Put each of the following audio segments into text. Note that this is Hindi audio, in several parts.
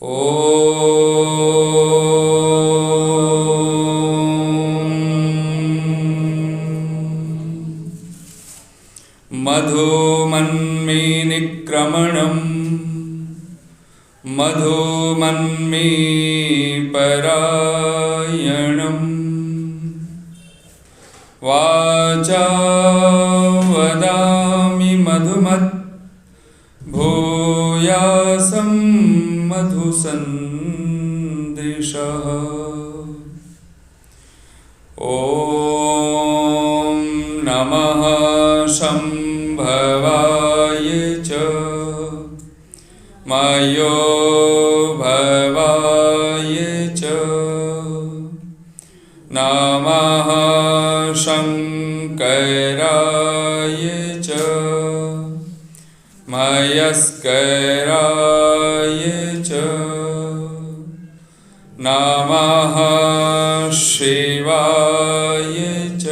मधुमन्मीनिक्रमणं मधुमन्मीपरायणं वाचा वदामि मधुमत् भूयासं मधुसन्देशः। ॐ नमः शम्भवाय च मयोभवाय च नमः शङ्कराय च मयस्कराय च नमः शिवाय च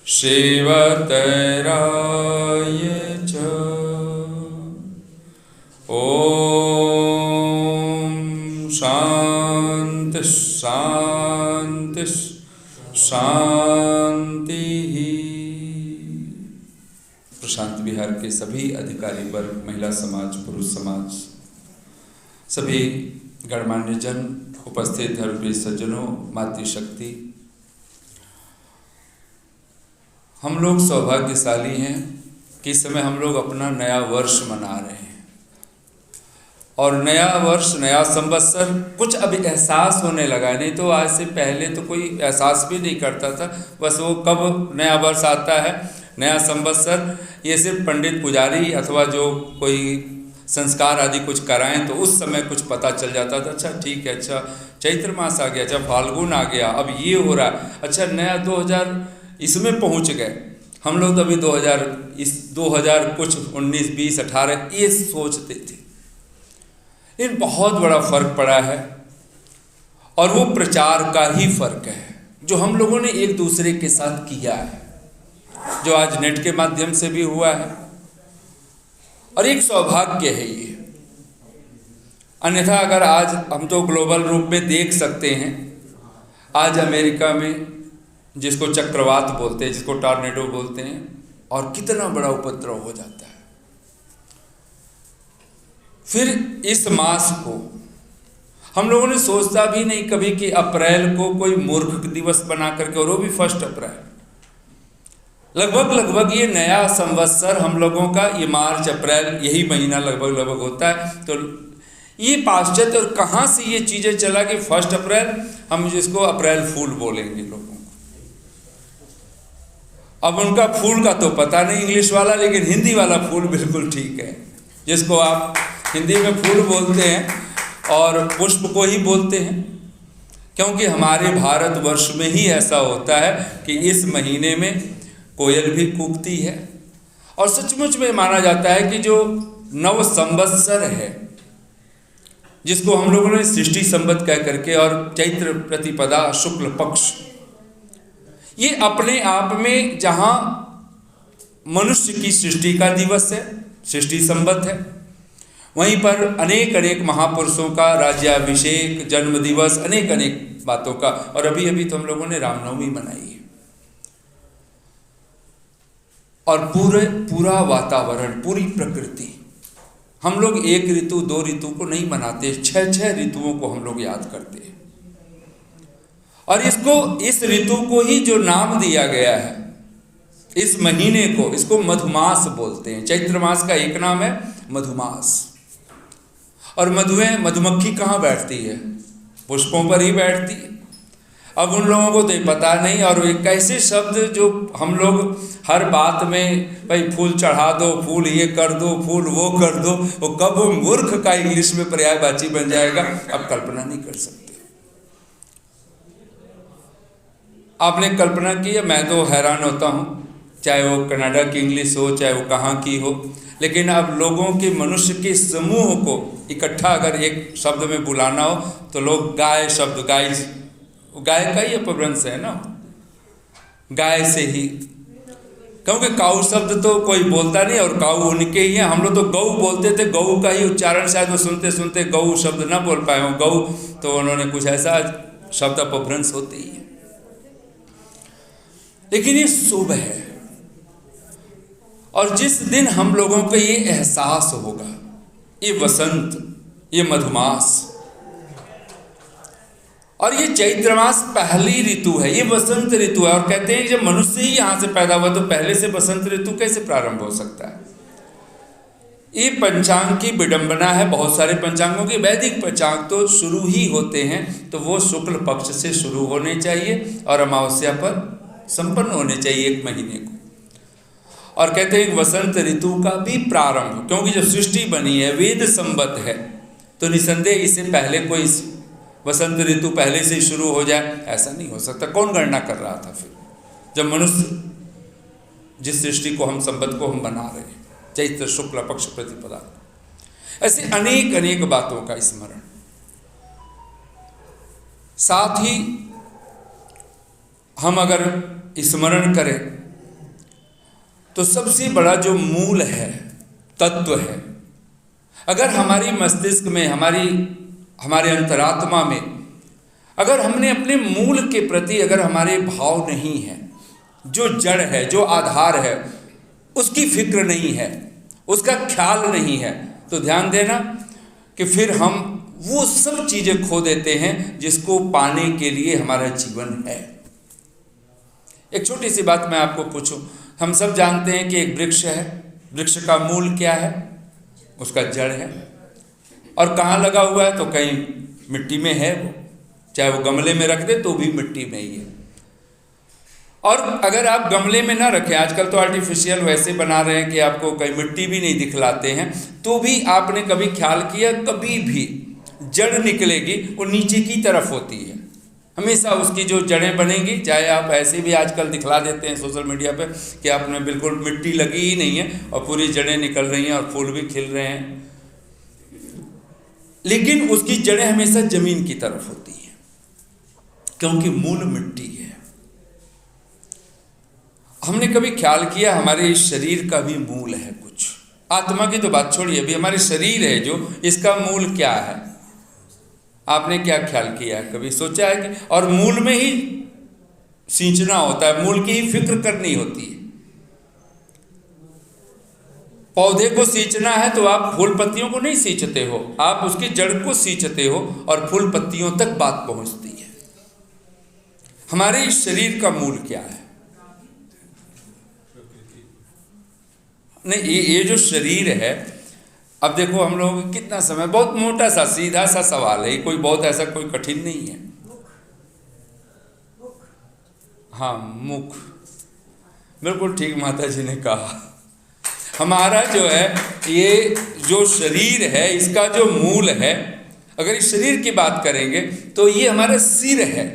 शिवतराय च। ॐ शान्ति शान्ति शान्ति। प्रशांत विहार के सभी अधिकारी वर्ग, महिला समाज, पुरुष समाज, सभी गणमान्य जन, उपस्थित धर्मप्रिय सज्जनों, मातृशक्ति, हम लोग सौभाग्यशाली हैं कि इस समय हम लोग अपना नया वर्ष मना रहे हैं। और नया वर्ष, नया संवत्सर कुछ अभी एहसास होने लगा है, नहीं तो आज से पहले तो कोई एहसास भी नहीं करता था। बस वो कब नया वर्ष आता है, नया संवत्सर, ये सिर्फ पंडित पुजारी अथवा जो कोई संस्कार आदि कुछ कराएं तो उस समय कुछ पता चल जाता था। अच्छा ठीक है, अच्छा चैत्र मास आ गया, अच्छा फाल्गुन आ गया, अब ये हो रहा है, अच्छा नया 2000 इसमें पहुंच गए। हम लोग तो अभी 2000 कुछ 19, 20, 18 ये सोचते थे। लेकिन बहुत बड़ा फर्क पड़ा है और वो प्रचार का ही फर्क है जो हम लोगों ने एक दूसरे के साथ किया है, जो आज नेट के माध्यम से भी हुआ है। और एक सौभाग्य है ये। अन्यथा अगर आज हम तो ग्लोबल रूप में देख सकते हैं, आज अमेरिका में जिसको चक्रवात बोलते हैं, जिसको टॉर्नेडो बोलते हैं, और कितना बड़ा उपद्रव हो जाता है। फिर इस मास को हम लोगों ने सोचता भी नहीं कभी कि अप्रैल को कोई मूर्ख दिवस बना करके, और वो भी 1 अप्रैल। लगभग ये नया संवत्सर हम लोगों का ये मार्च अप्रैल यही महीना लगभग होता है। तो ये पाश्चात्य और कहाँ से ये चीज़ें चला कि 1 अप्रैल हम जिसको अप्रैल फूल बोलेंगे लोगों को। अब उनका फूल का तो पता नहीं इंग्लिश वाला, लेकिन हिंदी वाला फूल बिल्कुल ठीक है, जिसको आप हिंदी में फूल बोलते हैं और पुष्प को ही बोलते हैं। क्योंकि हमारे भारतवर्ष में ही ऐसा होता है कि इस महीने में कोयल भी कूकती है। और सचमुच में माना जाता है कि जो नव संवत्सर है, जिसको हम लोगों ने सृष्टि संवत कह करके, और चैत्र प्रतिपदा शुक्ल पक्ष, ये अपने आप में जहाँ मनुष्य की सृष्टि का दिवस है, सृष्टि संवत है, वहीं पर अनेक महापुरुषों का राज्याभिषेक, जन्म दिवस, अनेक बातों का। और अभी तो हम लोगों ने रामनवमी मनाई है। और पूरा वातावरण, पूरी प्रकृति, हम लोग 1 ऋतु 2 ऋतु को नहीं मनाते, 6 ऋतुओं को हम लोग याद करते हैं। और इस ऋतु को ही जो नाम दिया गया है, इस महीने को, इसको मधुमास बोलते हैं। चैत्र मास का एक नाम है मधुमास। और मधुमक्खी कहाँ बैठती है? पुष्पों पर ही बैठती है। अब उन लोगों को तो पता नहीं, और एक ऐसे शब्द जो हम लोग हर बात में, भाई फूल चढ़ा दो, फूल ये कर दो, फूल वो कर दो, वो कब वो मूर्ख का इंग्लिश में पर्यायवाची बन जाएगा, अब कल्पना नहीं कर सकते। आपने कल्पना की है? मैं तो हैरान होता हूँ, चाहे वो कनाडा की इंग्लिश हो, चाहे वो कहाँ की हो, लेकिन अब लोगों के, मनुष्य के समूह को इकट्ठा अगर एक शब्द में बुलाना हो तो लोग गाय शब्द, गाय का ही अपभ्रंश है ना, गाय से ही क्योंकि काऊ शब्द तो कोई बोलता नहीं और काऊ उनके ही हैं। हम लोग तो गऊ बोलते थे, गऊ का ही उच्चारण शायद वो सुनते सुनते गऊ शब्द ना बोल पाए हों, गऊ तो उन्होंने कुछ ऐसा शब्द अपभ्रंश होते ही है। लेकिन ये शुभ है, और जिस दिन हम लोगों को ये एहसास होगा, ये वसंत, ये मधुमास और ये चैत्र मास पहली ऋतु है, ये वसंत ऋतु है। और कहते हैं जब मनुष्य ही यहाँ से पैदा हुआ तो पहले से वसंत ऋतु कैसे प्रारंभ हो सकता है। ये पंचांग की विडंबना है। बहुत सारे पंचांगों के वैदिक पंचांग तो शुरू ही होते हैं तो वो शुक्ल पक्ष से शुरू होने चाहिए और अमावस्या पर संपन्न होने चाहिए 1 महीने को। और कहते हैं वसंत ऋतु का भी प्रारंभ, क्योंकि जब सृष्टि बनी है वेद संबद्ध है तो निसंदेह इससे पहले कोई वसंत ऋतु पहले से शुरू हो जाए ऐसा नहीं हो सकता। कौन गणना कर रहा था फिर, जब मनुष्य जिस सृष्टि को हम संबद्ध को हम बना रहे हैं, चैत्र शुक्ल पक्ष प्रतिपदा। ऐसे अनेक अनेक बातों का स्मरण। साथ ही हम अगर स्मरण करें तो सबसे बड़ा जो मूल है, तत्व है, अगर हमारी मस्तिष्क में, हमारे अंतरात्मा में अगर हमने अपने मूल के प्रति अगर हमारे भाव नहीं है, जो जड़ है, जो आधार है, उसकी फिक्र नहीं है, उसका ख्याल नहीं है, तो ध्यान देना कि फिर हम वो सब चीज़ें खो देते हैं जिसको पाने के लिए हमारा जीवन है। एक छोटी सी बात मैं आपको पूछूं, हम सब जानते हैं कि एक वृक्ष है, वृक्ष का मूल क्या है, उसका जड़ है, और कहाँ लगा हुआ है तो कहीं मिट्टी में है वो, चाहे वो गमले में रख दे तो भी मिट्टी में ही है। और अगर आप गमले में ना रखें, आजकल तो आर्टिफिशियल वैसे बना रहे हैं कि आपको कहीं मिट्टी भी नहीं दिखलाते हैं, तो भी आपने कभी ख्याल किया, कभी भी जड़ निकलेगी वो नीचे की तरफ होती है, हमेशा उसकी जो जड़ें बनेंगी, चाहे आप ऐसे भी आजकल दिखला देते हैं सोशल मीडिया पे कि आपने बिल्कुल मिट्टी लगी ही नहीं है और पूरी जड़ें निकल रही हैं और फूल भी खिल रहे हैं, लेकिन उसकी जड़ें हमेशा जमीन की तरफ होती हैं क्योंकि मूल मिट्टी है। हमने कभी ख्याल किया हमारे इस शरीर का भी मूल है कुछ, आत्मा की तो बात छोड़िए, अभी हमारे शरीर है जो, इसका मूल क्या है, आपने क्या ख्याल किया है, कभी सोचा है कि, और मूल में ही सींचना होता है, मूल की ही फिक्र करनी होती है। पौधे को सींचना है तो आप फूल पत्तियों को नहीं सींचते हो, आप उसकी जड़ को सींचते हो और फूल पत्तियों तक बात पहुंचती है। हमारे इस शरीर का मूल क्या है? नहीं, ये जो शरीर है, अब देखो हम लोग कितना समय, बहुत मोटा सा सीधा सा सवाल है, कोई बहुत ऐसा कोई कठिन नहीं है। हाँ, मुख, बिल्कुल ठीक माता जी ने कहा। हमारा जो है ये जो शरीर है, इसका जो मूल है, अगर इस शरीर की बात करेंगे तो ये हमारा सिर है।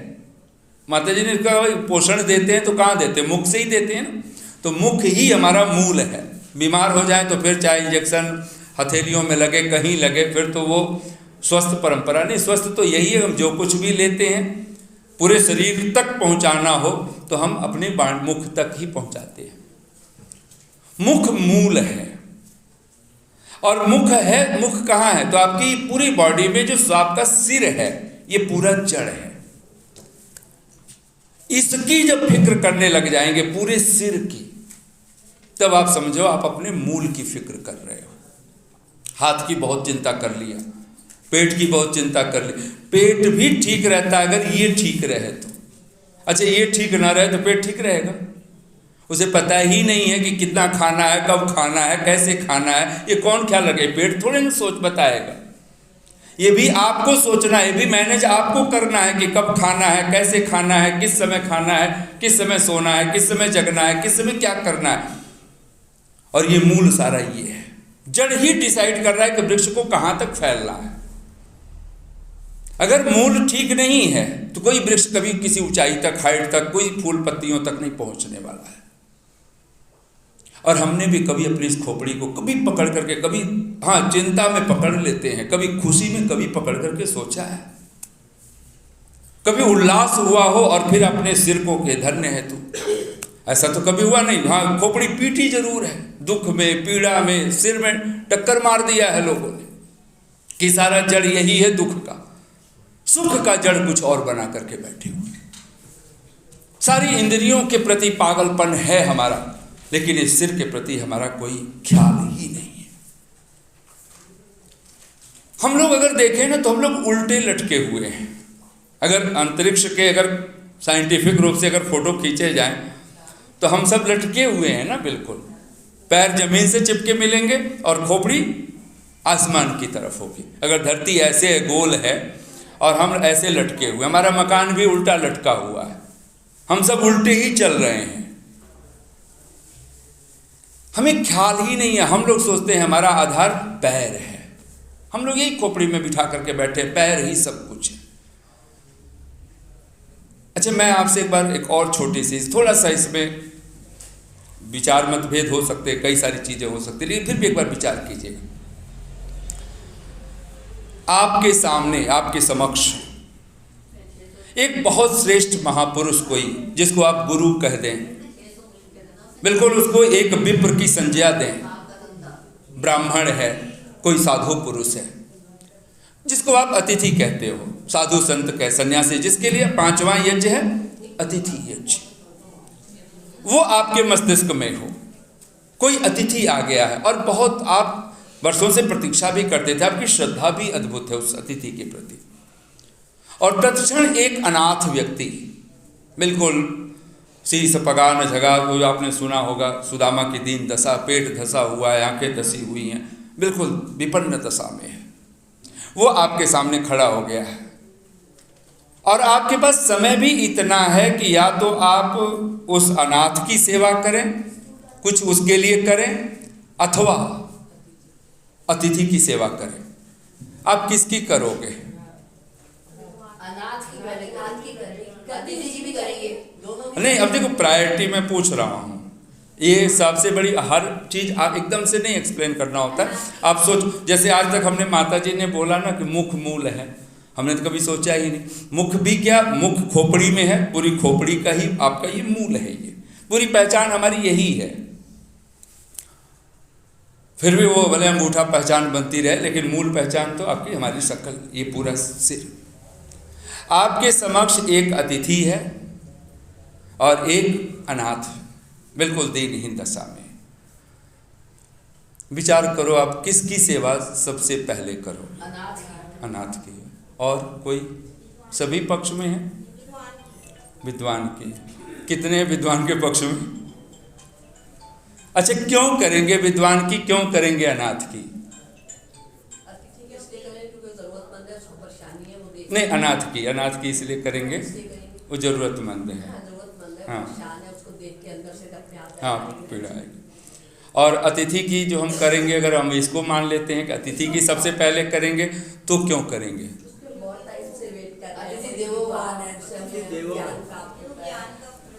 माता जी ने कहा पोषण देते हैं तो कहाँ देते हैं, मुख से ही देते हैं ना, तो मुख ही हमारा मूल है। बीमार हो जाए तो फिर चाहे इंजेक्शन हथेलियों में लगे, कहीं लगे, फिर तो वो स्वस्थ परंपरा नहीं। स्वस्थ तो यही है, हम जो कुछ भी लेते हैं पूरे शरीर तक पहुंचाना हो तो हम अपने मुख तक ही पहुंचाते हैं। मुख मूल है, और मुख है, मुख कहाँ है, तो आपकी पूरी बॉडी में जो आपका सिर है ये पूरा जड़ है। इसकी जब फिक्र करने लग जाएंगे पूरे सिर की, तब आप समझो आप अपने मूल की फिक्र कर रहे हो। हाथ की बहुत चिंता कर लिया, पेट की बहुत चिंता कर ली, पेट भी ठीक रहता है अगर ये ठीक रहे तो। अच्छा, ये ठीक ना रहे तो पेट ठीक रहेगा? उसे पता ही नहीं है कि कितना खाना है, कब खाना है, कैसे खाना है, ये कौन ख्याल रखे? पेट थोड़े ना सोच बताएगा, ये भी आपको सोचना है, ये भी मैनेज आपको करना है कि कब खाना है, कैसे खाना है, किस समय खाना है, किस समय सोना है, किस समय जगना है, किस समय क्या करना है। और ये मूल सारा ये है, जड़ ही डिसाइड कर रहा है कि वृक्ष को कहाँ तक फैलना है। अगर मूल ठीक नहीं है तो कोई वृक्ष कभी किसी ऊंचाई तक, हाइट तक, कोई फूल पत्तियों तक नहीं पहुंचने वाला है। और हमने भी कभी अपनी इस खोपड़ी को कभी पकड़ करके, कभी हाँ चिंता में पकड़ लेते हैं, कभी खुशी में कभी पकड़ करके सोचा है, कभी उल्लास हुआ हो और फिर अपने सिर को के धन्य है तू, ऐसा तो कभी हुआ नहीं। हाँ, खोपड़ी पीटी जरूर है, दुख में, पीड़ा में, सिर में टक्कर मार दिया है लोगों ने कि सारा जड़ यही है दुख का, सुख का जड़ कुछ और बना करके बैठे हुए। सारी इंद्रियों के प्रति पागलपन है हमारा, लेकिन इस सिर के प्रति हमारा कोई ख्याल ही नहीं है। हम लोग अगर देखें ना तो हम लोग उल्टे लटके हुए हैं। अगर अंतरिक्ष के अगर साइंटिफिक रूप से अगर फोटो खींचे जाएं तो हम सब लटके हुए हैं ना, बिल्कुल। पैर जमीन से चिपके मिलेंगे और खोपड़ी आसमान की तरफ होगी। अगर धरती ऐसे गोल है और हम ऐसे लटके हुए, हमारा मकान भी उल्टा लटका हुआ है, हम सब उल्टे ही चल रहे हैं। हमें ख्याल ही नहीं है। हम लोग सोचते हैं हमारा आधार पैर है, हम लोग यही खोपड़ी में बिठा करके बैठे, पैर ही सब कुछ है। अच्छा, मैं आपसे एक बार एक और छोटी सी, थोड़ा सा इसमें विचार मतभेद हो सकते हैं, कई सारी चीजें हो सकती है, लेकिन फिर भी एक बार विचार कीजिएगा। आपके सामने, आपके समक्ष एक बहुत श्रेष्ठ महापुरुष कोई, जिसको आप गुरु कह दें, बिल्कुल उसको एक विप्र की संज्ञा दें, ब्राह्मण है, कोई साधु पुरुष है, जिसको आप अतिथि कहते हो, साधु संत कह, सन्यासी, जिसके लिए 5वां यज्ञ है अतिथि यज्ञ, वो आपके मस्तिष्क में हो। कोई अतिथि आ गया है और बहुत आप वर्षों से प्रतीक्षा भी करते थे, आपकी श्रद्धा भी अद्भुत है उस अतिथि के प्रति, और तत्क्षण एक अनाथ व्यक्ति, बिल्कुल शीश पगान झगा, वो आपने सुना होगा, सुदामा की दीन दशा, पेट धसा हुआ है, आंखें धसी हुई हैं, बिल्कुल विपन्न दशा में है, वो आपके सामने खड़ा हो गया है। और आपके पास समय भी इतना है कि या तो आप उस अनाथ की सेवा करें, कुछ उसके लिए करें, अथवा अतिथि की सेवा करें। आप किसकी करोगे? अनाथ की अतिथि की भी करेंगे, दोनों नहीं, अब देखो प्रायोरिटी मैं पूछ रहा हूँ, ये सबसे बड़ी, हर चीज़ आप एकदम से नहीं एक्सप्लेन करना होता है। आप सोच, जैसे आज तक हमने, माता जी ने बोला ना कि मुख मूल है, हमने तो कभी सोचा ही नहीं। मुख भी क्या, मुख खोपड़ी में है, पूरी खोपड़ी का ही आपका ये मूल है, ये पूरी पहचान हमारी यही है। फिर भी वो भले अंगूठा पहचान बनती रहे, लेकिन मूल पहचान तो आपकी हमारी शक्ल, ये पूरा सिर। आपके समक्ष एक अतिथि है और एक अनाथ, बिल्कुल दीनहीन दशा में। विचार करो, आप किसकी सेवा सबसे पहले करो? अनाथ की। और कोई? सभी पक्ष में है? विद्वान की। कितने विद्वान के पक्ष में? अच्छा, क्यों करेंगे विद्वान की, क्यों करेंगे अनाथ की? नहीं, अनाथ की इसलिए करेंगे, वो जरूरतमंद है। हाँ हाँ, पीड़ा आएगी। और अतिथि की जो हम करेंगे, अगर हम इसको मान लेते हैं कि अतिथि की सबसे पहले करेंगे, तो क्यों करेंगे?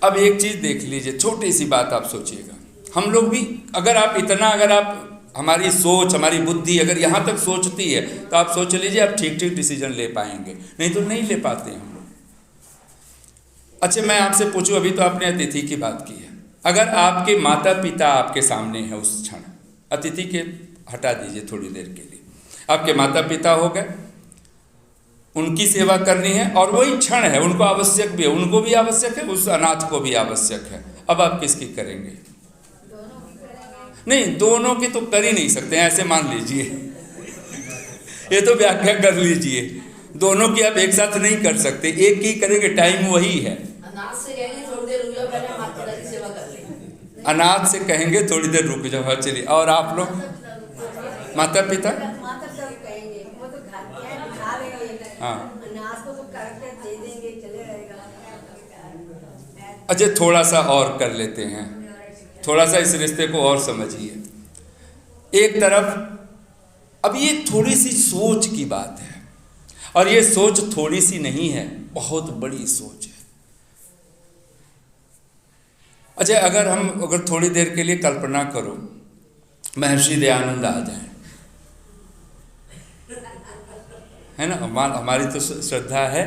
अब एक चीज देख लीजिए, छोटी सी बात आप सोचिएगा, हम लोग भी अगर आप इतना, अगर आप, हमारी सोच, हमारी बुद्धि अगर यहाँ तक सोचती है, तो आप सोच लीजिए आप ठीक ठीक डिसीजन ले पाएंगे, नहीं तो नहीं ले पाते हम लोग। अच्छा, मैं आपसे पूछूं, अभी तो आपने अतिथि की बात की है, अगर आपके माता पिता आपके सामने है उस क्षण, अतिथि के हटा दीजिए थोड़ी देर के लिए, आपके माता पिता हो गए, उनकी सेवा करनी है, और वही क्षण है, उनको आवश्यक भी है, उनको भी आवश्यक है, उस अनाथ को भी आवश्यक है। अब आप किसकी करेंगे? नहीं, दोनों की तो कर ही नहीं सकते, ऐसे मान लीजिए, ये तो व्याख्या कर लीजिए, दोनों की आप एक साथ नहीं कर सकते, एक की करेंगे, टाइम वही है। अनाथ से कहेंगे थोड़ी देर रुक जाओ, पहले माता की सेवा कर लें। अनाथ से कहेंगे थोड़ी देर रुक जाओ, चलिए। और आप लोग? माता पिता? हाँ, अच्छा, थोड़ा सा और कर लेते हैं, थोड़ा सा इस रिश्ते को और समझिए। एक तरफ, अब ये थोड़ी सी सोच की बात है, और ये सोच थोड़ी सी नहीं है, बहुत बड़ी सोच है। अच्छा, अगर थोड़ी देर के लिए कल्पना करो, महर्षि दयानंद आ जाए, है ना, हमारी तो श्रद्धा है,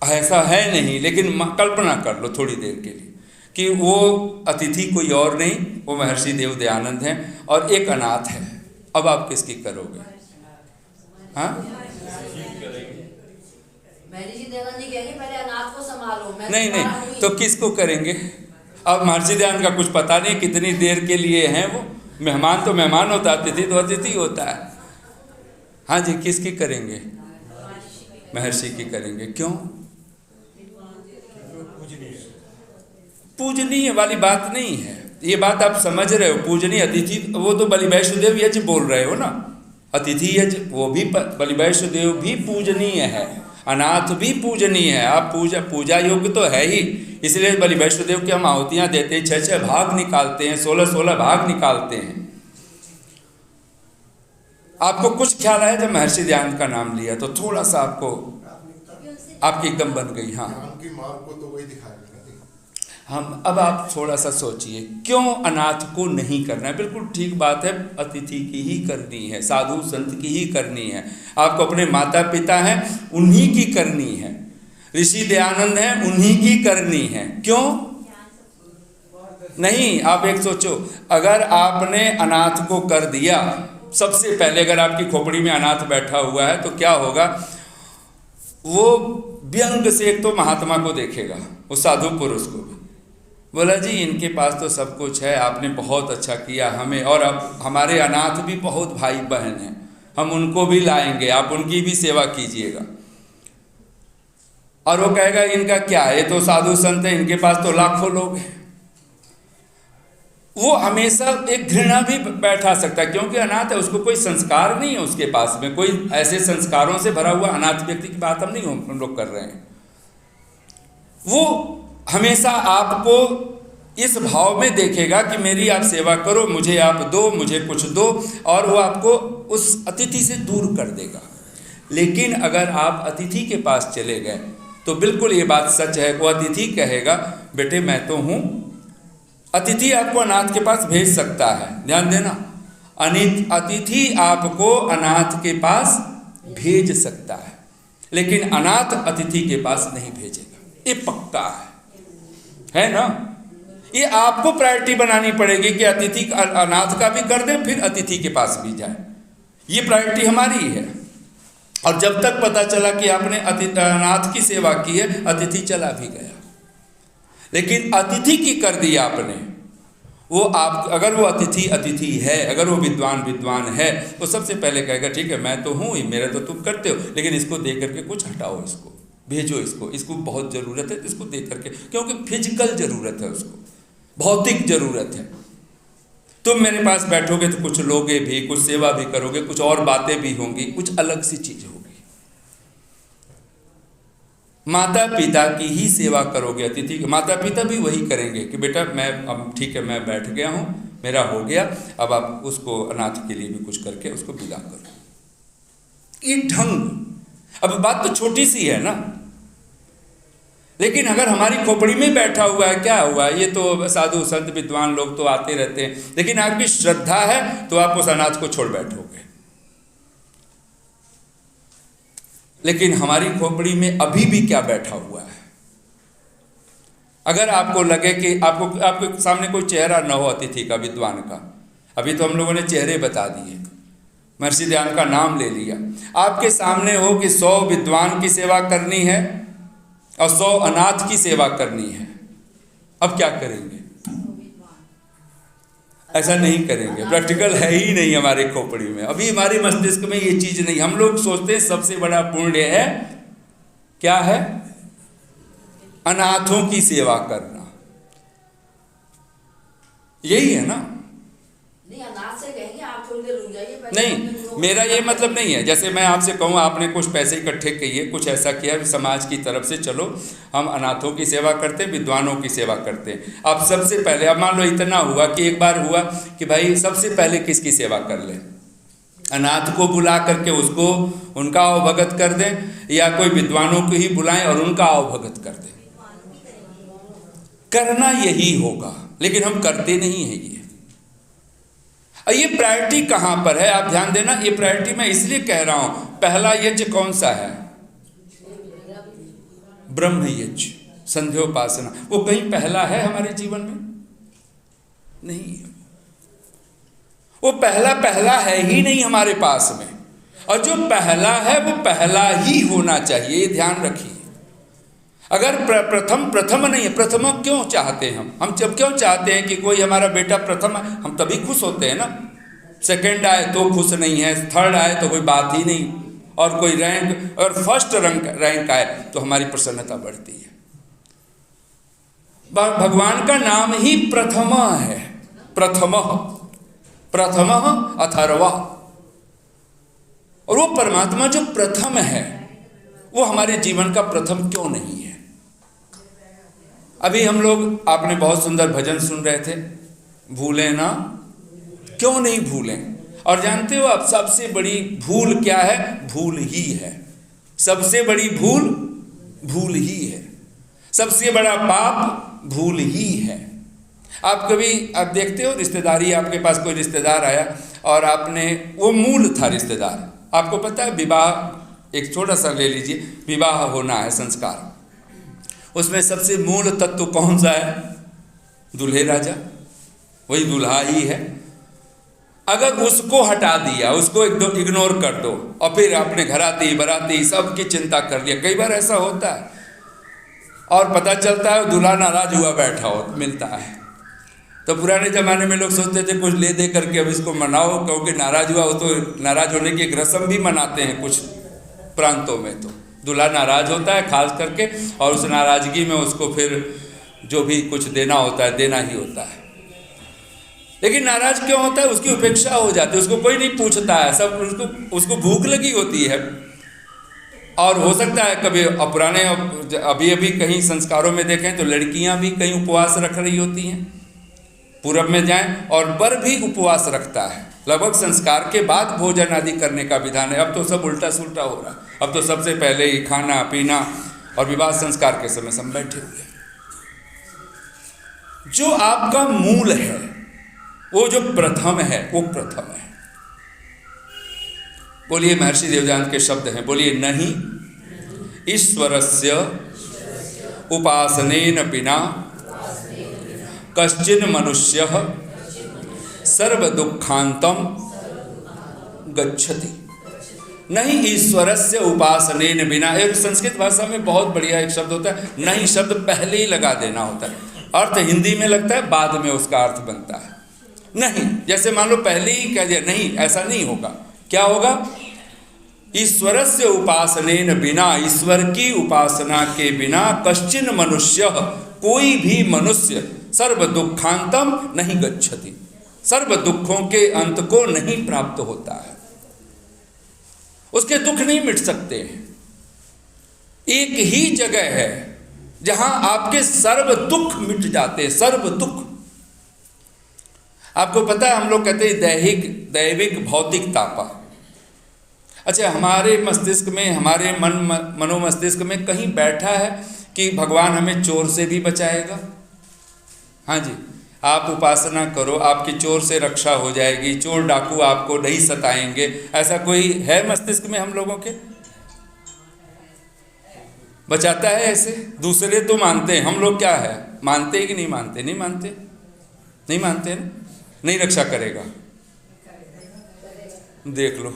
ऐसा है नहीं, लेकिन कल्पना कर लो थोड़ी देर के लिए कि वो अतिथि कोई और नहीं, वो महर्षि देव दयानंद हैं और एक अनाथ है। अब आप किसकी करोगे? हाँ, महर्षि दयानंद जी कहेंगे पहले अनाथ को संभालो, मैं नहीं तुम्हारा नहीं, हुई। तो किसको करेंगे? अब महर्षि दयानंद का कुछ पता नहीं कितनी देर के लिए हैं वो। मेहमान तो मेहमान होता है, अतिथि तो अतिथि होता है। हाँ जी, किसकी करेंगे? महर्षि की करेंगे। क्यों? पूजनीय वाली बात नहीं है ये, बात आप समझ रहे हो। पूजनीय अतिथि, वो तो बलि वैष्णोदेव यज्ञ बोल रहे हो ना, अतिथि यज्ञ, वो भी बलि वैष्णोदेव भी पूजनीय है, अनाथ भी पूजनीय है। आप पूजा योग्य तो है ही, इसलिए बलि वैष्णोदेव की हम आहुतियाँ देते हैं, 6-6 भाग निकालते हैं, 16-16 भाग निकालते हैं। आपको कुछ ख्याल आया जब महर्षि दयानंद का नाम लिया तो थोड़ा सा आपको आपकी एकदम बन गई। हाँ, को तो वही दिखाया। हम अब आप थोड़ा सा सोचिए, क्यों अनाथ को नहीं करना है? बिल्कुल ठीक बात है, अतिथि की ही करनी है, साधु संत की ही करनी है। आपको अपने माता पिता हैं उन्हीं की करनी है, ऋषि दयानंद हैं उन्हीं की करनी है। क्यों नहीं? आप एक सोचो, अगर आपने अनाथ को कर दिया, सबसे पहले अगर आपकी खोपड़ी में अनाथ बैठा हुआ है तो क्या होगा? वो व्यंग से एक तो महात्मा को देखेगा, उस साधु पुरुष को भी, बोला जी इनके पास तो सब कुछ है, आपने बहुत अच्छा किया हमें, और अब हमारे अनाथ भी बहुत भाई बहन हैं, हम उनको भी लाएंगे, आप उनकी भी सेवा कीजिएगा। और वो कहेगा इनका क्या है, ये तो साधु संत है, इनके पास तो लाखों लोग हैं। वो हमेशा एक घृणा भी बैठा सकता है, क्योंकि अनाथ है, उसको कोई संस्कार नहीं है उसके पास में, कोई ऐसे संस्कारों से भरा हुआ अनाथ व्यक्ति की बात हम लोग कर रहे हैं। वो हमेशा आपको इस भाव में देखेगा कि मेरी आप सेवा करो, मुझे आप दो, मुझे कुछ दो, और वो आपको उस अतिथि से दूर कर देगा। लेकिन अगर आप अतिथि के पास चले गए तो बिल्कुल ये बात सच है, वो अतिथि कहेगा बेटे मैं तो हूँ। अतिथि आपको अनाथ के पास भेज सकता है, ध्यान देना, अतिथि आपको अनाथ के पास भेज सकता है, लेकिन अनाथ अतिथि के पास नहीं भेजेगा, ये पक्का है ना? ये आपको प्रायोरिटी बनानी पड़ेगी कि अतिथि अनाथ का भी कर दे, फिर अतिथि के पास भी जाए, ये प्रायोरिटी हमारी है। और जब तक पता चला कि आपने अनाथ की सेवा की है, अतिथि चला भी गया, लेकिन अतिथि की कर दी आपने, वो आप अगर वो अतिथि है, अगर वो विद्वान है, तो सबसे पहले कहेगा ठीक है मैं तो हूँ ही, मेरा तो तुम करते हो, लेकिन इसको दे करके कुछ हटाओ, इसको भेजो, इसको बहुत ज़रूरत है, इसको दे करके, क्योंकि फिजिकल ज़रूरत है उसको, भौतिक ज़रूरत है। तुम मेरे पास बैठोगे तो कुछ लोगे भी, कुछ सेवा भी करोगे, कुछ और बातें भी होंगी, कुछ अलग सी चीज़ होगी। माता पिता की ही सेवा करोगे, अतिथि के माता पिता भी वही करेंगे कि बेटा मैं अब ठीक है मैं बैठ गया हूँ, मेरा हो गया, अब आप उसको अनाथ के लिए भी कुछ करके उसको विदा करो। ये ढंग, अब बात तो छोटी सी है ना, लेकिन अगर हमारी खोपड़ी में बैठा हुआ है, क्या हुआ, ये तो साधु संत विद्वान लोग तो आते रहते हैं, लेकिन आपकी श्रद्धा है तो आप उस अनाथ को छोड़ बैठोगे। लेकिन हमारी खोपड़ी में अभी भी क्या बैठा हुआ है? अगर आपको लगे कि आपके सामने कोई चेहरा न हो अतिथि का, विद्वान का, अभी तो हम लोगों ने चेहरे बता दिए, महर्षि दयानंद का नाम ले लिया, आपके सामने हो कि 100 विद्वान की सेवा करनी है और 100 अनाथ की सेवा करनी है, अब क्या करेंगे? ऐसा नहीं करेंगे, प्रैक्टिकल है ही नहीं हमारे खोपड़ी में, अभी हमारे मस्तिष्क में ये चीज़ नहीं। हम लोग सोचते हैं सबसे बड़ा पुण्य है क्या है? अनाथों की सेवा करना, यही है ना? नहीं, अनाथ से कहेंगे आप थोड़ी देर रुक जाइए, नहीं, मेरा ये मतलब नहीं है, जैसे मैं आपसे कहूँ आपने कुछ पैसे इकट्ठे किए, कुछ ऐसा किया समाज की तरफ से, चलो हम अनाथों की सेवा करते हैं, विद्वानों की सेवा करते हैं। अब सबसे पहले, अब मान लो इतना हुआ कि एक बार हुआ कि भाई सबसे पहले किसकी सेवा कर लें, अनाथ को बुला करके उसको उनका अवभगत कर दें, या कोई विद्वानों को ही बुलाएं और उनका अवभगत कर दें। करना यही होगा, लेकिन हम करते नहीं हैं। ये प्रायोरिटी कहाँ पर है आप ध्यान देना, ये प्रायोरिटी मैं इसलिए कह रहा हूँ, पहला यज्ञ कौन सा है? ब्रह्म यज्ञ, संध्योपासना, वो कहीं पहला है हमारे जीवन में? नहीं है। वो पहला है ही नहीं हमारे पास में, और जो पहला है वो पहला ही होना चाहिए, ये ध्यान रखिए। अगर प्रथम नहीं है, प्रथम क्यों चाहते हैं हम जब क्यों चाहते हैं कि कोई हमारा बेटा प्रथम, हम तभी खुश होते हैं ना। सेकंड आए तो खुश नहीं है, थर्ड आए तो कोई बात ही नहीं, और कोई रैंक और फर्स्ट रैंक आए तो हमारी प्रसन्नता बढ़ती है। भगवान का नाम ही प्रथम है, प्रथम अथर्वा, और वो परमात्मा जो प्रथम है वो हमारे जीवन का प्रथम क्यों नहीं है? अभी हम लोग, आपने बहुत सुंदर भजन सुन रहे थे, भूले ना, क्यों नहीं भूलें? और जानते हो आप सबसे बड़ी भूल क्या है? भूल ही है। सबसे बड़ी भूल ही है। सबसे बड़ा पाप भूल ही है। आप देखते हो रिश्तेदारी, आपके पास कोई रिश्तेदार आया और आपने, वो मूल था रिश्तेदार, आपको पता है विवाह, एक छोटा सा ले लीजिए, विवाह होना है, संस्कार, उसमें सबसे मूल तत्व कौन सा है? दूल्हे राजा, वही दूल्हा ही है। अगर उसको हटा दिया, उसको एकदम इग्नोर कर दो, और फिर अपने घराती बराती सबकी चिंता कर लिया, कई बार ऐसा होता है, और पता चलता है दूल्हा नाराज हुआ बैठा हो मिलता है। तो पुराने ज़माने में लोग सोचते थे कुछ ले दे करके अब इसको मनाओ, क्योंकि नाराज हुआ हो तो नाराज होने की एक रस्म भी मनाते हैं कुछ प्रांतों में। तो दूल्हा नाराज होता है खास करके, और उस नाराज़गी में उसको फिर जो भी कुछ देना होता है देना ही होता है। लेकिन नाराज क्यों होता है? उसकी उपेक्षा हो जाती है, उसको कोई नहीं पूछता है, सब उसको भूख लगी होती है। और हो सकता है कभी पुराने, अभी कहीं संस्कारों में देखें तो लड़कियां भी कहीं उपवास रख रही होती हैं, पूरब में जाएं, और वर भी उपवास रखता है। लगभग संस्कार के बाद भोजन आदि करने का विधान है। अब तो सब उल्टा सुल्टा हो रहा है, अब तो सबसे पहले ही खाना पीना, और विवाह संस्कार के समय सब बैठे हुए। जो आपका मूल है, वो जो प्रथम है, वो प्रथम है। बोलिए, महर्षि देवजानंद के शब्द हैं, बोलिए, नहीं ईश्वरस्य उपासनेन बिना कश्चिन मनुष्य सर्व दुखांतम गच्छति। नहीं ईश्वरस्य उपासनेन बिना, एक संस्कृत भाषा में बहुत बढ़िया एक शब्द होता है, नहीं शब्द पहले ही लगा देना होता है। अर्थ हिंदी में लगता है, बाद में उसका अर्थ बनता है। नहीं, जैसे मान लो पहले ही कह दिया, नहीं, ऐसा नहीं होगा। क्या होगा? ईश्वरस्य उपासनेन बिना, ईश्वर की उपासना के बिना, कश्चिन मनुष्य, कोई भी मनुष्य, सर्व दुखांतम नहीं गच्छति, सर्व दुखों के अंत को नहीं प्राप्त होता है। उसके दुख नहीं मिट सकते हैं। एक ही जगह है जहां आपके सर्व दुख मिट जाते हैं, सर्व दुख। आपको पता है, हम लोग कहते हैं दैविक भौतिक तापा। अच्छा, हमारे मस्तिष्क में, हमारे मनोमस्तिष्क में कहीं बैठा है कि भगवान हमें चोर से भी बचाएगा? हाँ जी, आप उपासना करो, आपकी चोर से रक्षा हो जाएगी, चोर डाकू आपको नहीं सताएंगे, ऐसा कोई है मस्तिष्क में हम लोगों के? बचाता है ऐसे? दूसरे तो मानते हैं, हम लोग क्या है, मानते हैं कि नहीं मानते? नहीं मानते, नहीं मानते ना, नहीं रक्षा करेगा। देख लो,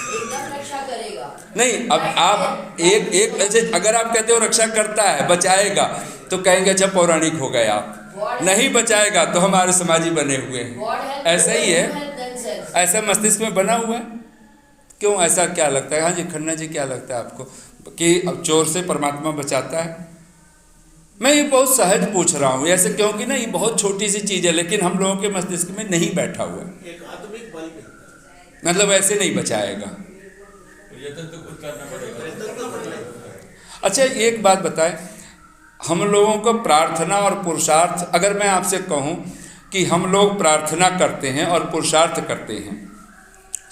एकदम रक्षा करेगा। नहीं, अब आप एक ऐसे, अगर आप कहते हो रक्षा करता है, बचाएगा, तो कहेंगे अच्छा पौराणिक हो गए आप। नहीं बचाएगा तो हमारे समाजी बने हुए हैं। ऐसा ही है, ऐसा मस्तिष्क में बना हुआ है। क्यों, ऐसा क्या लगता है? हाँ जी, खन्ना जी, क्या लगता है आपको कि अब चोर से परमात्मा बचाता है? मैं ये बहुत सहज पूछ रहा हूँ ऐसे, क्योंकि ना ये बहुत छोटी सी चीज़ है, लेकिन हम लोगों के मस्तिष्क में नहीं बैठा हुआ है। एक आत्मिक बल, मतलब ऐसे नहीं बचाएगा। अच्छा, एक बात बताएं, हम लोगों को प्रार्थना और पुरुषार्थ, अगर मैं आपसे कहूं कि हम लोग प्रार्थना करते हैं और पुरुषार्थ करते हैं,